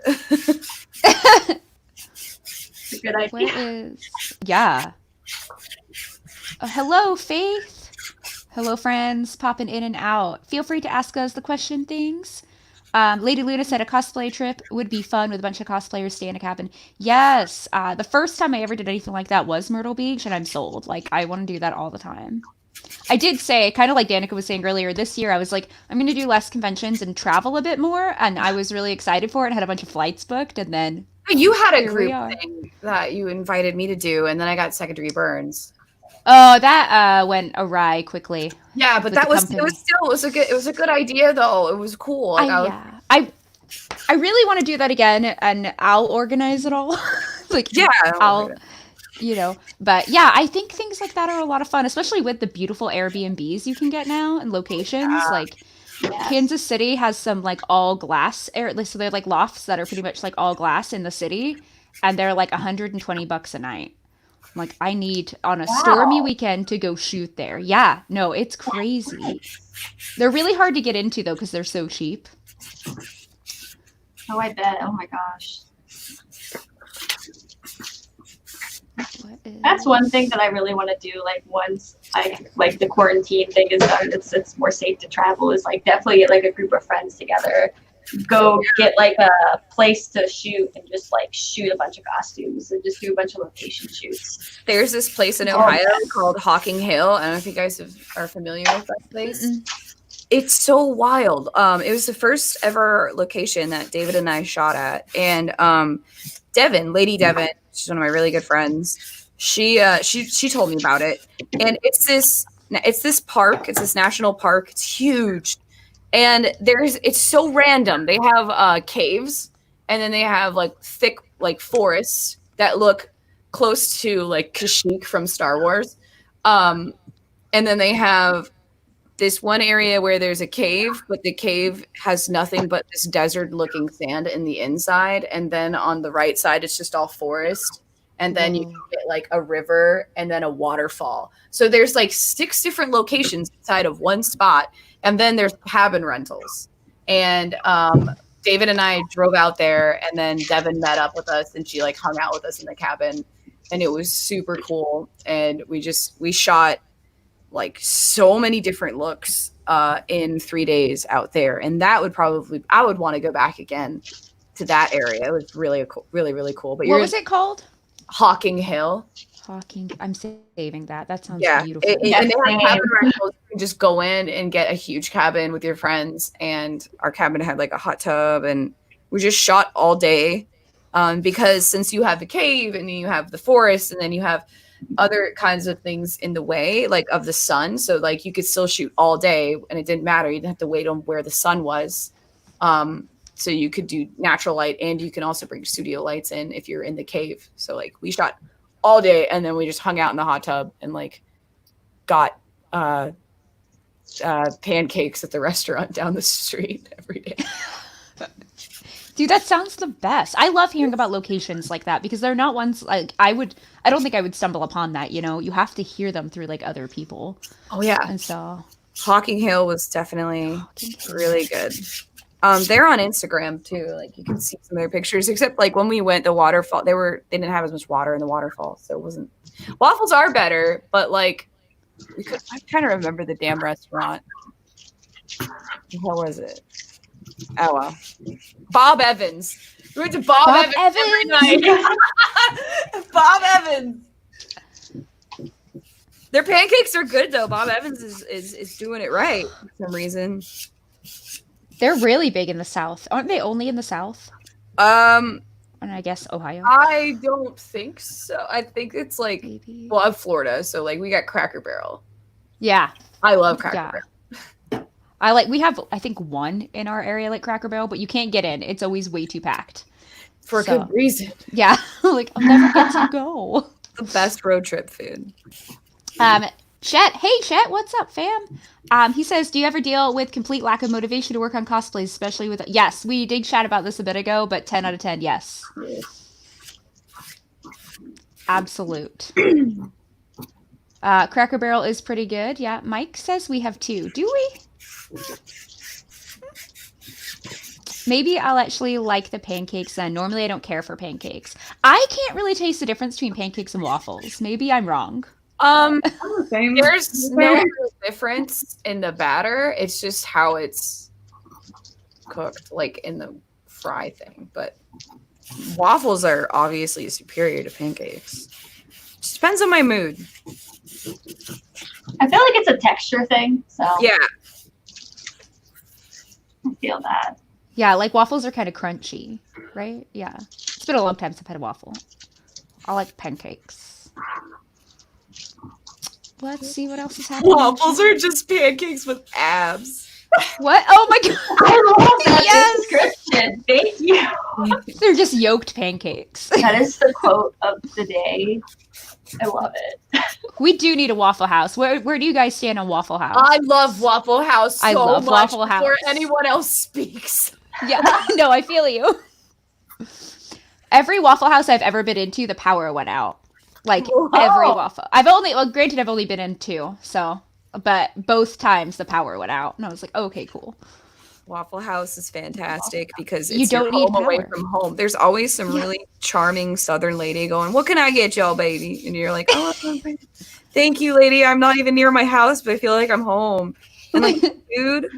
Good idea. Yeah. Hello, Faith. Hello, friends. Popping in and out. Feel free to ask us the question things. Lady Luna said a cosplay trip would be fun with a bunch of cosplayers stay in a cabin. Yes. The first time I ever did anything like that was Myrtle Beach, and I'm sold. Like, I want to do that all the time. I did say, kind of like Danica was saying earlier, this year I was like, I'm going to do less conventions and travel a bit more, and I was really excited for it and had a bunch of flights booked, and then you had a group thing that you invited me to do, and then I got secondary burns. Oh, that went awry quickly. Yeah, but With that the was company. it was a good idea though. It was cool. Like I really want to do that again, and I'll organize it all. Like yeah, I'll, but yeah, I think things like that are a lot of fun, especially with the beautiful Airbnbs you can get now and locations. Like Yes. Kansas City has some like all glass so they're like lofts that are pretty much like all glass in the city, and they're like $120 a night. I'm like, I need on a stormy Wow. weekend to go shoot there. Yeah, no, it's crazy. They're really hard to get into though because they're so cheap. Oh, I bet. Oh my gosh. What is... That's one thing that I really want to do. Like once like the quarantine thing is done, it's more safe to travel. Is like definitely get like a group of friends together, go get like a place to shoot and just like shoot a bunch of costumes and just do a bunch of location shoots. there's this place in Ohio called Hocking Hill. I don't know if you guys are familiar with that place. It's so wild. It was the first ever location that David and I shot at, and Lady Devin, she's one of my really good friends. She told me about it, and it's this park. It's this national park. It's huge, and it's so random. They have caves, and then they have like thick like forests that look close to like Kashyyyk from Star Wars, and then they have this one area where there's a cave, but the cave has nothing but this desert looking sand in the inside. And then on the right side, it's just all forest. And then you can get like a river and then a waterfall. So there's like 6 different locations inside of one spot. And then there's cabin rentals. And David and I drove out there, and then Devin met up with us, and she like hung out with us in the cabin. And it was super cool. And we shot like so many different looks in 3 days out there, and that would I would want to go back again to that area. It was really cool, really cool. But what was it called? Hocking Hill. Hocking. I'm saving that. That sounds beautiful. And they have cabin rentals. You can just go in and get a huge cabin with your friends, and our cabin had like a hot tub, and we just shot all day because since you have the cave and then you have the forest and then you have other kinds of things in the way, like of the sun. So like you could still shoot all day and it didn't matter. You didn't have to wait on where the sun was. So you could do natural light, and you can also bring studio lights in if you're in the cave. So like we shot all day, and then we just hung out in the hot tub and like got pancakes at the restaurant down the street every day. Dude, that sounds the best. I love hearing about locations like that because they're not ones like I don't think I would stumble upon that, You have to hear them through like other people. Oh yeah. And so Hocking Hill was definitely really good. They're on Instagram too. Like you can see some of their pictures, except like when we went the waterfall, they didn't have as much water in the waterfall. So it wasn't, waffles are better, but like I'm trying to remember the damn restaurant. What was it? Oh well. Bob Evans. We went to Bob Evans every night. Bob Evans. Their pancakes are good though. Bob Evans is doing it right for some reason. They're really big in the South. Aren't they only in the South? And I guess Ohio. I don't think so. I think it's like Maybe. Well, I'm Florida, so like we got Cracker Barrel. Yeah. I love Cracker Barrel. We have, I think, one in our area like Cracker Barrel, but you can't get in. It's always way too packed. For a good reason. Yeah. Like, I'll never get to go. The best road trip food. Chet. Hey, Chet. What's up, fam? He says, do you ever deal with complete lack of motivation to work on cosplays, especially with... Yes, we did chat about this a bit ago, but 10 out of 10, yes. Absolute. Cracker Barrel is pretty good. Yeah, Mike says we have 2. Do we? Maybe I'll actually like the pancakes then. Normally I don't care for pancakes. I can't really taste the difference between pancakes and waffles. Maybe I'm wrong. There's no real difference in the batter. It's just how it's cooked, like in the fry thing. But waffles are obviously superior to pancakes. Just depends on my mood. I feel like it's a texture thing. So yeah, I feel that. Yeah, like waffles are kind of crunchy, right? Yeah. It's been a long time since I've had a waffle. I like pancakes. let's see what else is happening. Waffles are just pancakes with abs. What? Oh my god! I love that Yes! description. Thank you. They're just yoked pancakes. That is the quote of the day. I love it. We do need a Waffle House. Where do you guys stand on Waffle House? I love Waffle House so I love much Waffle before House. anyone else speaks. Yeah, no, I feel you. Every Waffle House I've ever been into, the power went out. Like every waffle. Granted, I've only been in 2, so, but both times the power went out, and I was like, okay, cool. Waffle House is fantastic because You it's don't your need home away power. from home. There's always some really charming Southern lady going, "What can I get y'all, baby?" And you're like, "Oh, thank you, lady. I'm not even near my house, but I feel like I'm home." And like, dude,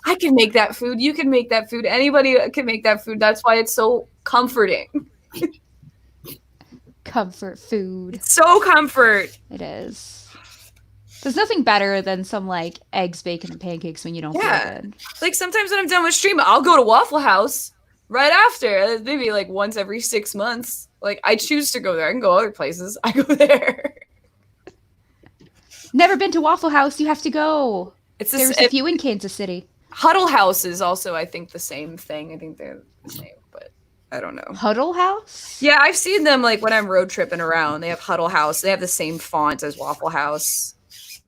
I can make that food. You can make that food. Anybody can make that food. That's why it's so comforting. Comfort food. It's so comfort. It is. There's nothing better than some like eggs, bacon, and pancakes when you don't feel good. Like sometimes when I'm done with stream, I'll go to Waffle House right after. Maybe like once every 6 months. Like I choose to go there. I can go other places. I go there. Never been to Waffle House. You have to go. It's There's a few in Kansas City. Huddle House is also, I think, the same thing. I think they're the same, but I don't know. Huddle House? Yeah, I've seen them like when I'm road tripping around. They have Huddle House. They have the same font as Waffle House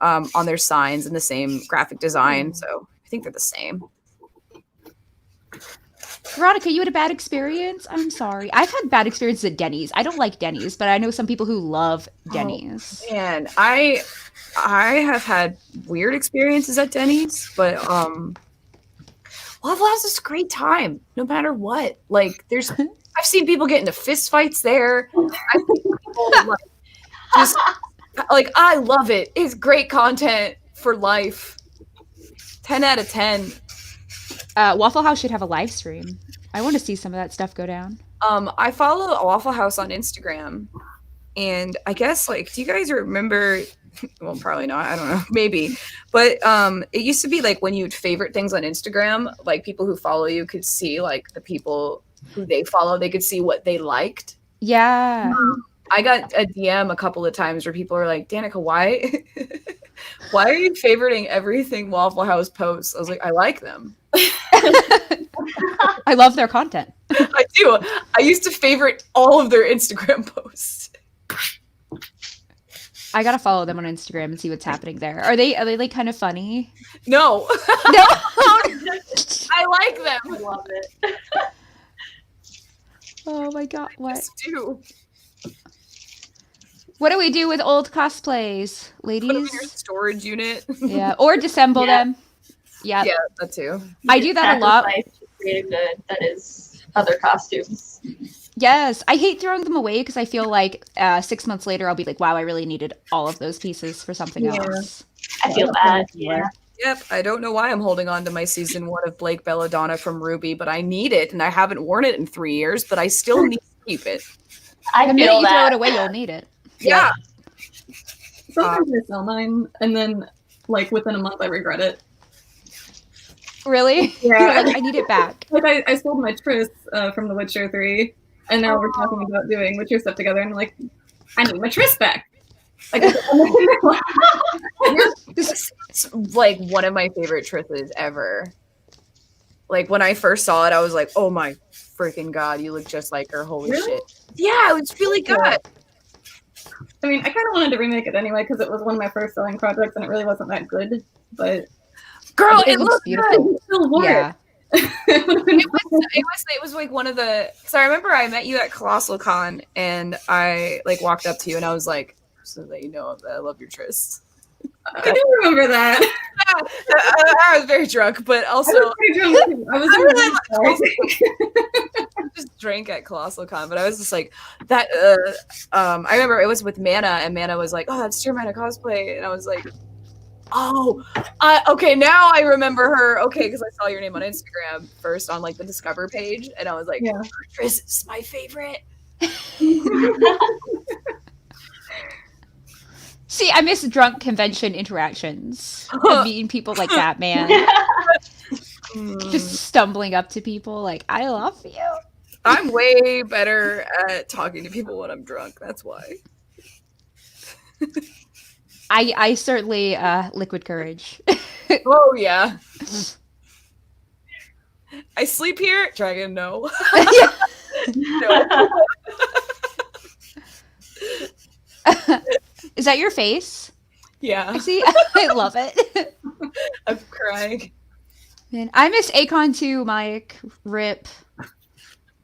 on their signs and the same graphic design. So I think they're the same. Veronica, you had a bad experience? I'm sorry. I've had bad experiences at Denny's. I don't like Denny's, but I know some people who love Denny's. Oh, man, I have had weird experiences at Denny's, but Waffle House is a great time, no matter what. Like, I've seen people get into fist fights there. I've seen people like I love it. It's great content for life. 10 out of 10. Waffle House should have a live stream. I want to see some of that stuff go down. I follow a Waffle House on Instagram, and I guess like, do you guys remember? Well, probably not. I don't know. Maybe, but it used to be like when you'd favorite things on Instagram, like people who follow you could see like the people who they follow. They could see what they liked. Yeah. I got a DM a couple of times where people are like, "Danica, why are you favoriting everything Waffle House posts?" I was like, "I like them. I love their content. I do. I used to favorite all of their Instagram posts." I gotta follow them on Instagram and see what's happening there. Are they like kind of funny? No. No. I like them. I love it. Oh my god, I what? just do. What do we do with old cosplays, Put them in your ladies? storage unit. Yeah, or disassemble Yeah. them. Yeah, Yeah, that too. I do that a lot. Sacrifice to create a good that is other costumes. Yes, I hate throwing them away because I feel like 6 months later I'll be like, wow, I really needed all of those pieces for something Yeah. else. I feel bad. Yeah. Yep. I don't know why I'm holding on to my season 1 of Blake Belladonna from Ruby, but I need it, and I haven't worn it in 3 years, but I still need to keep it. I The minute feel you throw that. it away, you'll need it. Yeah. Sometimes I sell mine, and then like within a month I regret it. Really? Yeah. You're like, I need it back. Like I sold my Triss from The Witcher 3, and now we're talking about doing Witcher stuff together, and I'm like, I need my Triss back. Like, It's like one of my favorite Trisses ever. Like when I first saw it, I was like, oh my freaking god, you look just like her. Holy Really? shit. Yeah, it was really good. Yeah. I mean, I kind of wanted to remake it anyway because it was one of my first selling projects, and it really wasn't that good. But Girl, It it looks looked beautiful. good. it still worked. Yeah. It was like one of the, because I remember I met you at Colossal Con, and I like walked up to you and I was like, so that you know that I love your Triss. I do remember that. I was very drunk, but I also was pretty drunk too. I was I really really just drank at Colossal Con, but I was just like that. I remember it was with Mana, and Mana was like, "Oh, that's Termina cosplay," and I was like, "Oh, okay, now I remember her." Okay, because I saw your name on Instagram first on like the Discover page, and I was like, Yeah. "Triss is my favorite." See, I miss drunk convention interactions. Of meeting people like that, man. Just stumbling up to people like, I love you. I'm way better at talking to people when I'm drunk. That's why. I certainly liquid courage. Oh yeah. I sleep here. Dragon, no. Yeah. No. Is that your face? Yeah. I see. I love it. I'm crying. Man, I miss Akon too, Mike. Rip.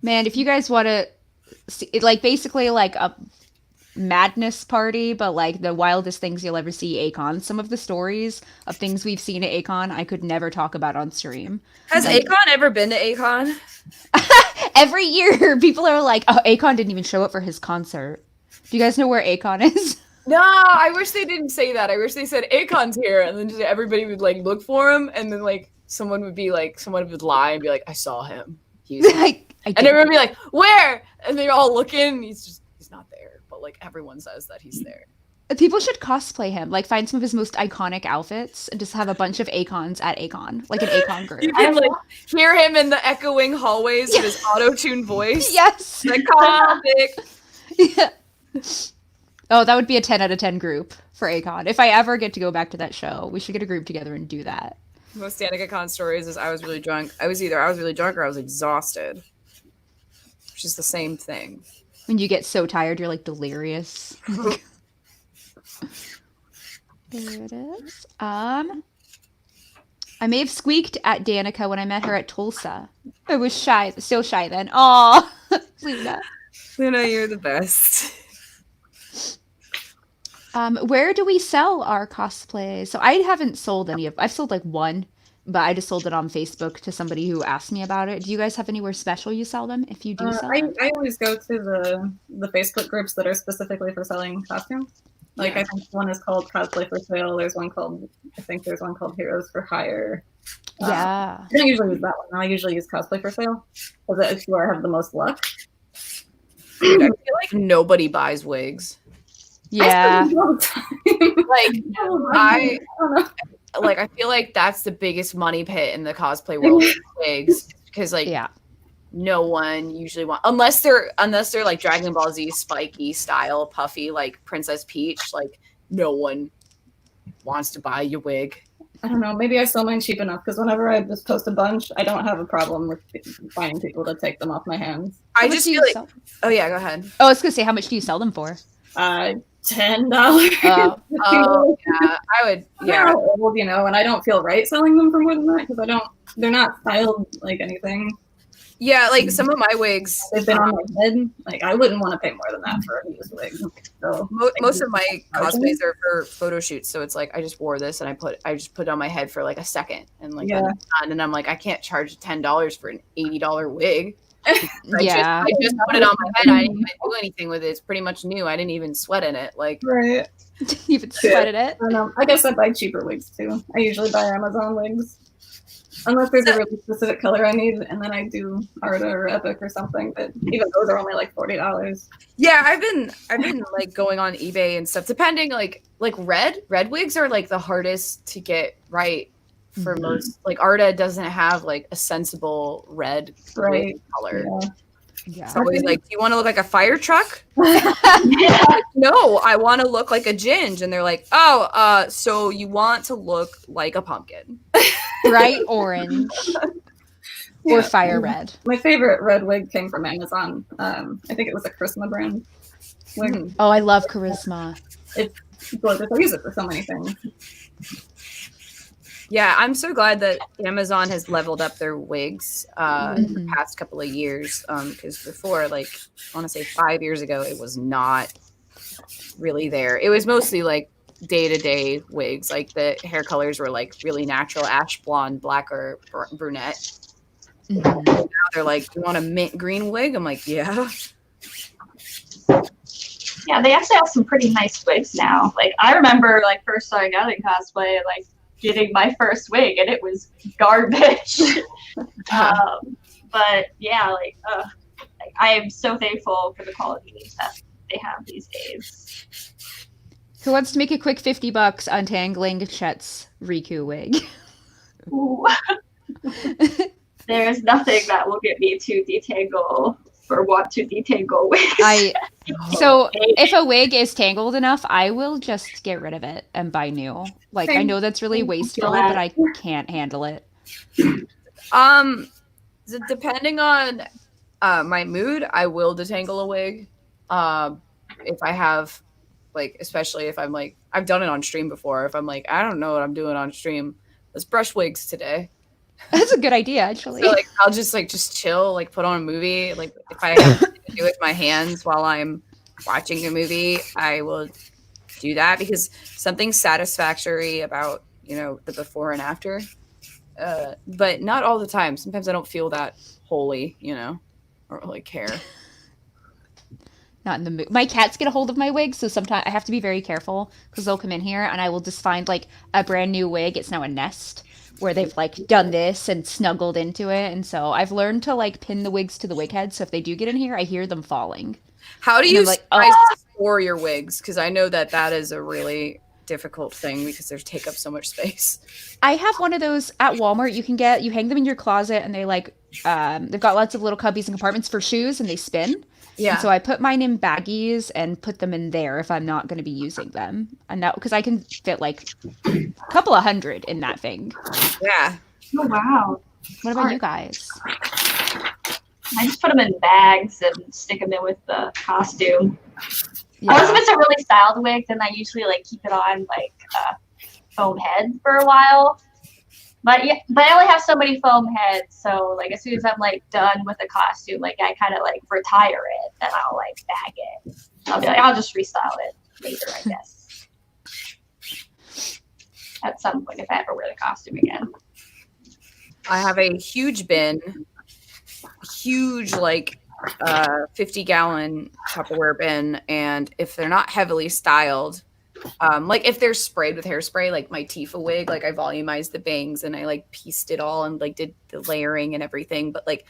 Man, if you guys want to see, like basically like a madness party, but like the wildest things you'll ever see Akon. Some of the stories of things we've seen at Akon, I could never talk about on stream. Has Like- Akon ever been to Akon? Every year, people are like, "Oh, Akon didn't even show up for his concert." Do you guys know where Akon is? No, I wish they didn't say that. I wish they said Akon's here, and then just everybody would like look for him, and then like someone would lie and be like, I saw him. He's I and don't- everyone would be like, where? And they're all looking. He's not there. But like everyone says that he's there. People should cosplay him. Like find some of his most iconic outfits and just have a bunch of Akons at Akon, like an Akon group. You can like hear him in the echoing hallways with his auto-tuned voice. Yes. Like, come on, Yeah. Oh, that would be a 10 out of 10 group for Akon. If I ever get to go back to that show, we should get a group together and do that. Most Danica Con stories is I was really drunk. I was really drunk or I was exhausted. Which is the same thing. When you get so tired, you're like delirious. There it is. I may have squeaked at Danica when I met her at Tulsa. I was shy, still shy then. Aw, Luna. Luna, you're the best. Where do we sell our cosplays? So I haven't sold any of. I've sold like one, but I just sold it on Facebook to somebody who asked me about it. Do you guys have anywhere special you sell them? If you do sell them, I always go to the Facebook groups that are specifically for selling costumes. Like, Yeah. I think one is called Cosplay for Sale. There's one called Heroes for Hire. yeah, I don't usually use that one. I usually use Cosplay for Sale because that's where I have the most luck. Dude, I feel like nobody buys wigs. yeah. I spend all the time. Like I don't know. like I feel like that's the biggest money pit in the cosplay world is wigs. Because like Yeah. no one usually wants unless they're like Dragon Ball Z spiky style puffy like Princess Peach, like no one wants to buy your wig. I don't know. Maybe I sell mine cheap enough because whenever I just post a bunch, I don't have a problem with finding people to take them off my hands. I How much just do you feel like sell- oh yeah, go ahead. Oh, I was gonna say, how much do you sell them for? $10. Oh. Oh yeah, I would Yeah, yeah. old, and I don't feel right selling them for more than that because they're not styled like anything. Yeah, like some of my wigs They've been on my head. Like, I wouldn't want to pay more than that for a used wig. So most of my cosplays are for photo shoots, so it's like I just wore this and I just put it on my head for like a second and like Yeah. then it's done, and I'm like I can't charge $10 for an $80 wig. Yeah. I just put it on my head. I didn't even do anything with it. It's pretty much new. I didn't even sweat in it. Like right. You even sweated it. I guess I buy cheaper wigs too. I usually buy Amazon wigs. Unless there's a really specific color I need, and then I do Arta or Epic or something. But even those are only like $40. yeah, I've been like going on eBay and stuff. Depending like red wigs are like the hardest to get right for most. Like Arta doesn't have like a sensible red Right. wig color. Yeah. Yeah. It's always like, do you want to look like a fire truck? Yeah. No, I want to look like a ginge. And they're like, oh, so you want to look like a pumpkin. Bright orange or Yeah. fire red. My favorite red wig came from Amazon. I think it was a Charisma brand wig. Mhm. Oh, I love charisma. It's gorgeous. I use it for so many things. Yeah, I'm so glad that Amazon has leveled up their wigs in the past couple of years. Because before, like, I want to say 5 years ago, it was not really there. It was mostly like day-to-day wigs. Like the hair colors were like really natural, ash blonde, black, or brunette. Mhm. Now they're like, do you want a mint green wig? I'm like, yeah. Yeah, they actually have some pretty nice wigs now. Like I remember like first starting out in cosplay, like getting my first wig and it was garbage. But yeah, like I am so thankful for the quality that they have these days. Who wants to make a quick $50 untangling Chet's Riku wig? Ooh. There's nothing that will get me to detangle or want to detangle wigs. So if a wig is tangled enough, I will just get rid of it and buy new. Like I know that's really wasteful, but I can't handle it. Depending on my mood, I will detangle a wig. If I have, like, especially if I'm like, I've done it on stream before. If I'm like, I don't know what I'm doing on stream, let's brush wigs today. That's a good idea, actually. So, like, I'll just chill, like, put on a movie. Like, if I have to do it with my hands while I'm watching a movie, I will do that because something satisfactory about, you know, the before and after. But not all the time. Sometimes I don't feel that holy, you know, or really care. Not in the mood. My cats get a hold of my wig, so sometimes I have to be very careful because they'll come in here and I will just find like a brand new wig. It's now a nest where they've like done this and snuggled into it, and so I've learned to like pin the wigs to the wig head. So if they do get in here, I hear them falling. How do And you I'm like, store your wigs? Because I know that is a really difficult thing because they take up so much space. I have one of those at Walmart. You hang them in your closet, and they like they've got lots of little cubbies and compartments for shoes, and they spin. Yeah. And so I put mine in baggies and put them in there if I'm not going to be using them. And that because I can fit like a couple of hundred in that thing. Yeah. Oh, wow. What about you guys? I just put them in bags and stick them in with the costume. Yeah. Unless if it's a really styled wig, then I usually like keep it on like foam head for a while. But yeah, but I only have so many foam heads, so like as soon as I'm like done with the costume, like I kind of like retire it, and I'll like bag it. I'll be like, I'll just restyle it later, I guess. At some point, if I ever wear the costume again. I have a huge bin, like 50-gallon Tupperware bin, and if they're not heavily styled, like if they're sprayed with hairspray, like my Tifa wig, like I volumized the bangs and I like pieced it all and like did the layering and everything, but like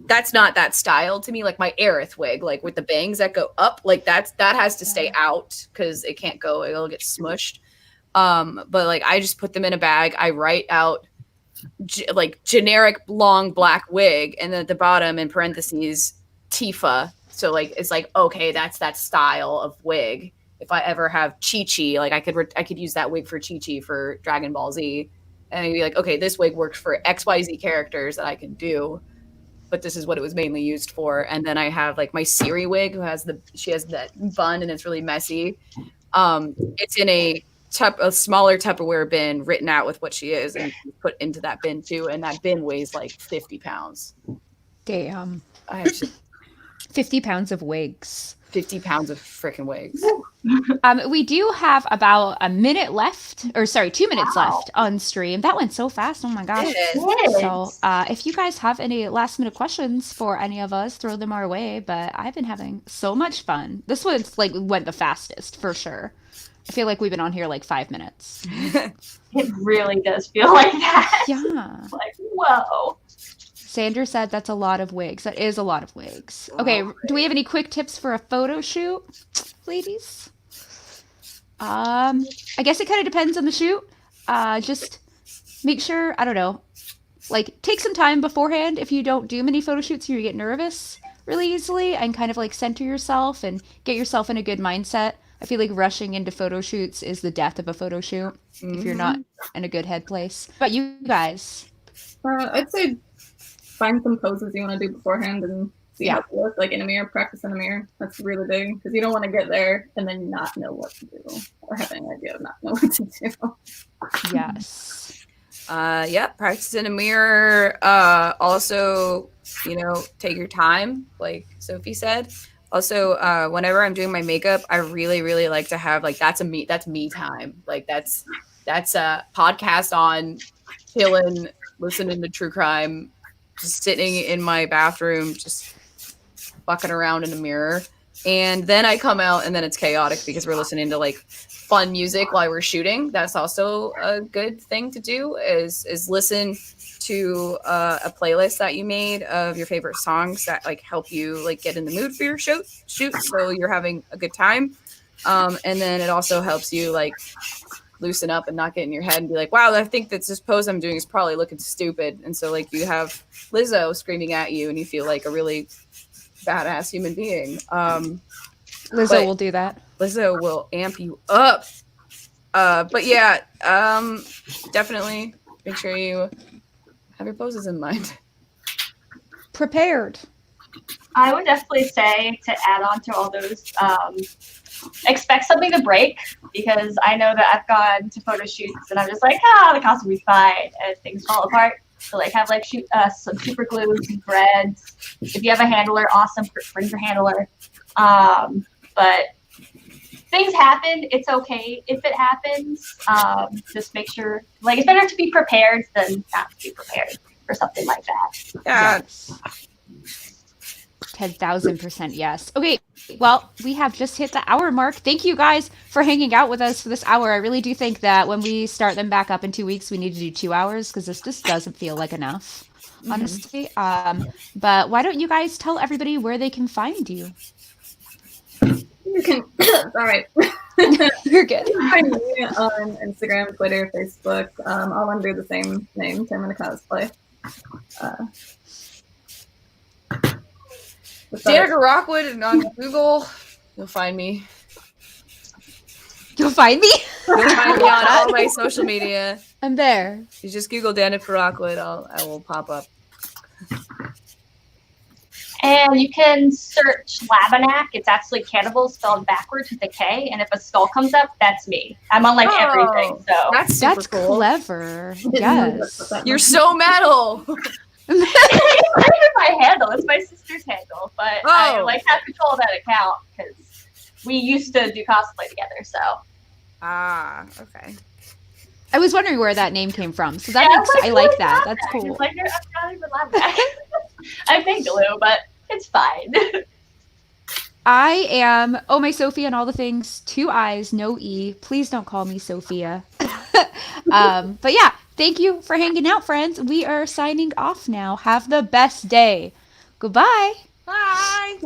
that's not that style to me. Like my Aerith wig, like with the bangs that go up, like that has to stay out because it can't go, it'll get smushed. But like I just put them in a bag. I write out like generic long black wig, and then at the bottom in parentheses Tifa. So like it's like, okay, that's that style of wig. If I ever have Chi-Chi, like I could use that wig for Chi-Chi for Dragon Ball Z, and I'd be like, okay, this wig works for XYZ characters that I can do, but this is what it was mainly used for. And then I have like my Siri wig, she has that bun and it's really messy. It's in a smaller Tupperware bin written out with what she is and put into that bin too, and that bin weighs like 50 pounds. Damn. I have 50 pounds of wigs. 50 pounds of freaking wigs. We do have about 2 minutes left on stream. That went so fast. Oh my gosh. Yes. So if you guys have any last minute questions for any of us, throw them our way. But I've been having so much fun. This one's like went the fastest for sure. I feel like we've been on here like 5 minutes. It really does feel like that. Yeah. Like, whoa. Sandra said that's a lot of wigs. That is a lot of wigs. Okay, do we have any quick tips for a photo shoot, ladies? I guess it kind of depends on the shoot. Just make sure, I don't know, like take some time beforehand if you don't do many photo shoots and you get nervous really easily, and kind of like center yourself and get yourself in a good mindset. I feel like rushing into photo shoots is the death of a photo shoot if you're not in a good head place. But you guys? I'd say find some poses you want to do beforehand and see how it looks, like in a mirror, practice in a mirror. That's really big because you don't want to get there and then not know what to do or have any idea of not know what to do. Yes. Practice in a mirror. Also, take your time, like Sophie said. Also, whenever I'm doing my makeup, I really, really like to have like that's me time. Like that's a podcast on, chilling, listening to true crime, just sitting in my bathroom, just fucking around in the mirror. And then I come out and then it's chaotic because we're listening to like fun music while we're shooting. That's also a good thing to do is listen to a playlist that you made of your favorite songs that like help you like get in the mood for your shoot so you're having a good time. And then it also helps you like loosen up and not get in your head and be like, wow, I think that this pose I'm doing is probably looking stupid. And so like you have Lizzo screaming at you and you feel like a really badass human being. Lizzo but- will do that. Lizzo will amp you up. But yeah, definitely make sure you have your poses in mind. Prepared. I would definitely say to add on to all those, expect something to break, because I know that I've gone to photo shoots and I'm just like, the costume will be fine, and things fall apart. So like have like some super glue, some threads. If you have a handler, awesome, bring your handler. But things happen. It's okay if it happens. Just make sure, like, it's better to be prepared than not to be prepared for something like that. Yeah. Yes. 10,000% yes. Okay, well, we have just hit the hour mark. Thank you guys for hanging out with us for this hour. I really do think that when we start them back up in 2 weeks, we need to do 2 hours because this just doesn't feel like enough, honestly. But why don't you guys tell everybody where they can find you? You can. All right. You're good. You can find me on Instagram, Twitter, Facebook, all under the same name, Termina Cosplay. Danica Rockwood and on Google, you'll find me. You'll find me? You'll find me on all my social media. I'm there. You just Google Danica Rockwood, I will pop up. And you can search Labanak. It's actually cannibal spelled backwards with a K. And if a skull comes up, that's me. I'm on like everything. So That's super That's cool. clever. Yes. You're so metal. it's not even my handle. It's my sister's handle. But I Oh. like have control of that account because we used to do cosplay together. So Okay. I was wondering where that name came from. So that yeah, makes like, I like "Who's that. Labanak?" That's cool. It's like, I'm not even Labanak. I'm Mangooloo, but it's fine. I am OhMySophii and all the things. 2 I's, no E. Please don't call me Sophia. But yeah, thank you for hanging out, friends. We are signing off now. Have the best day. Goodbye. Bye.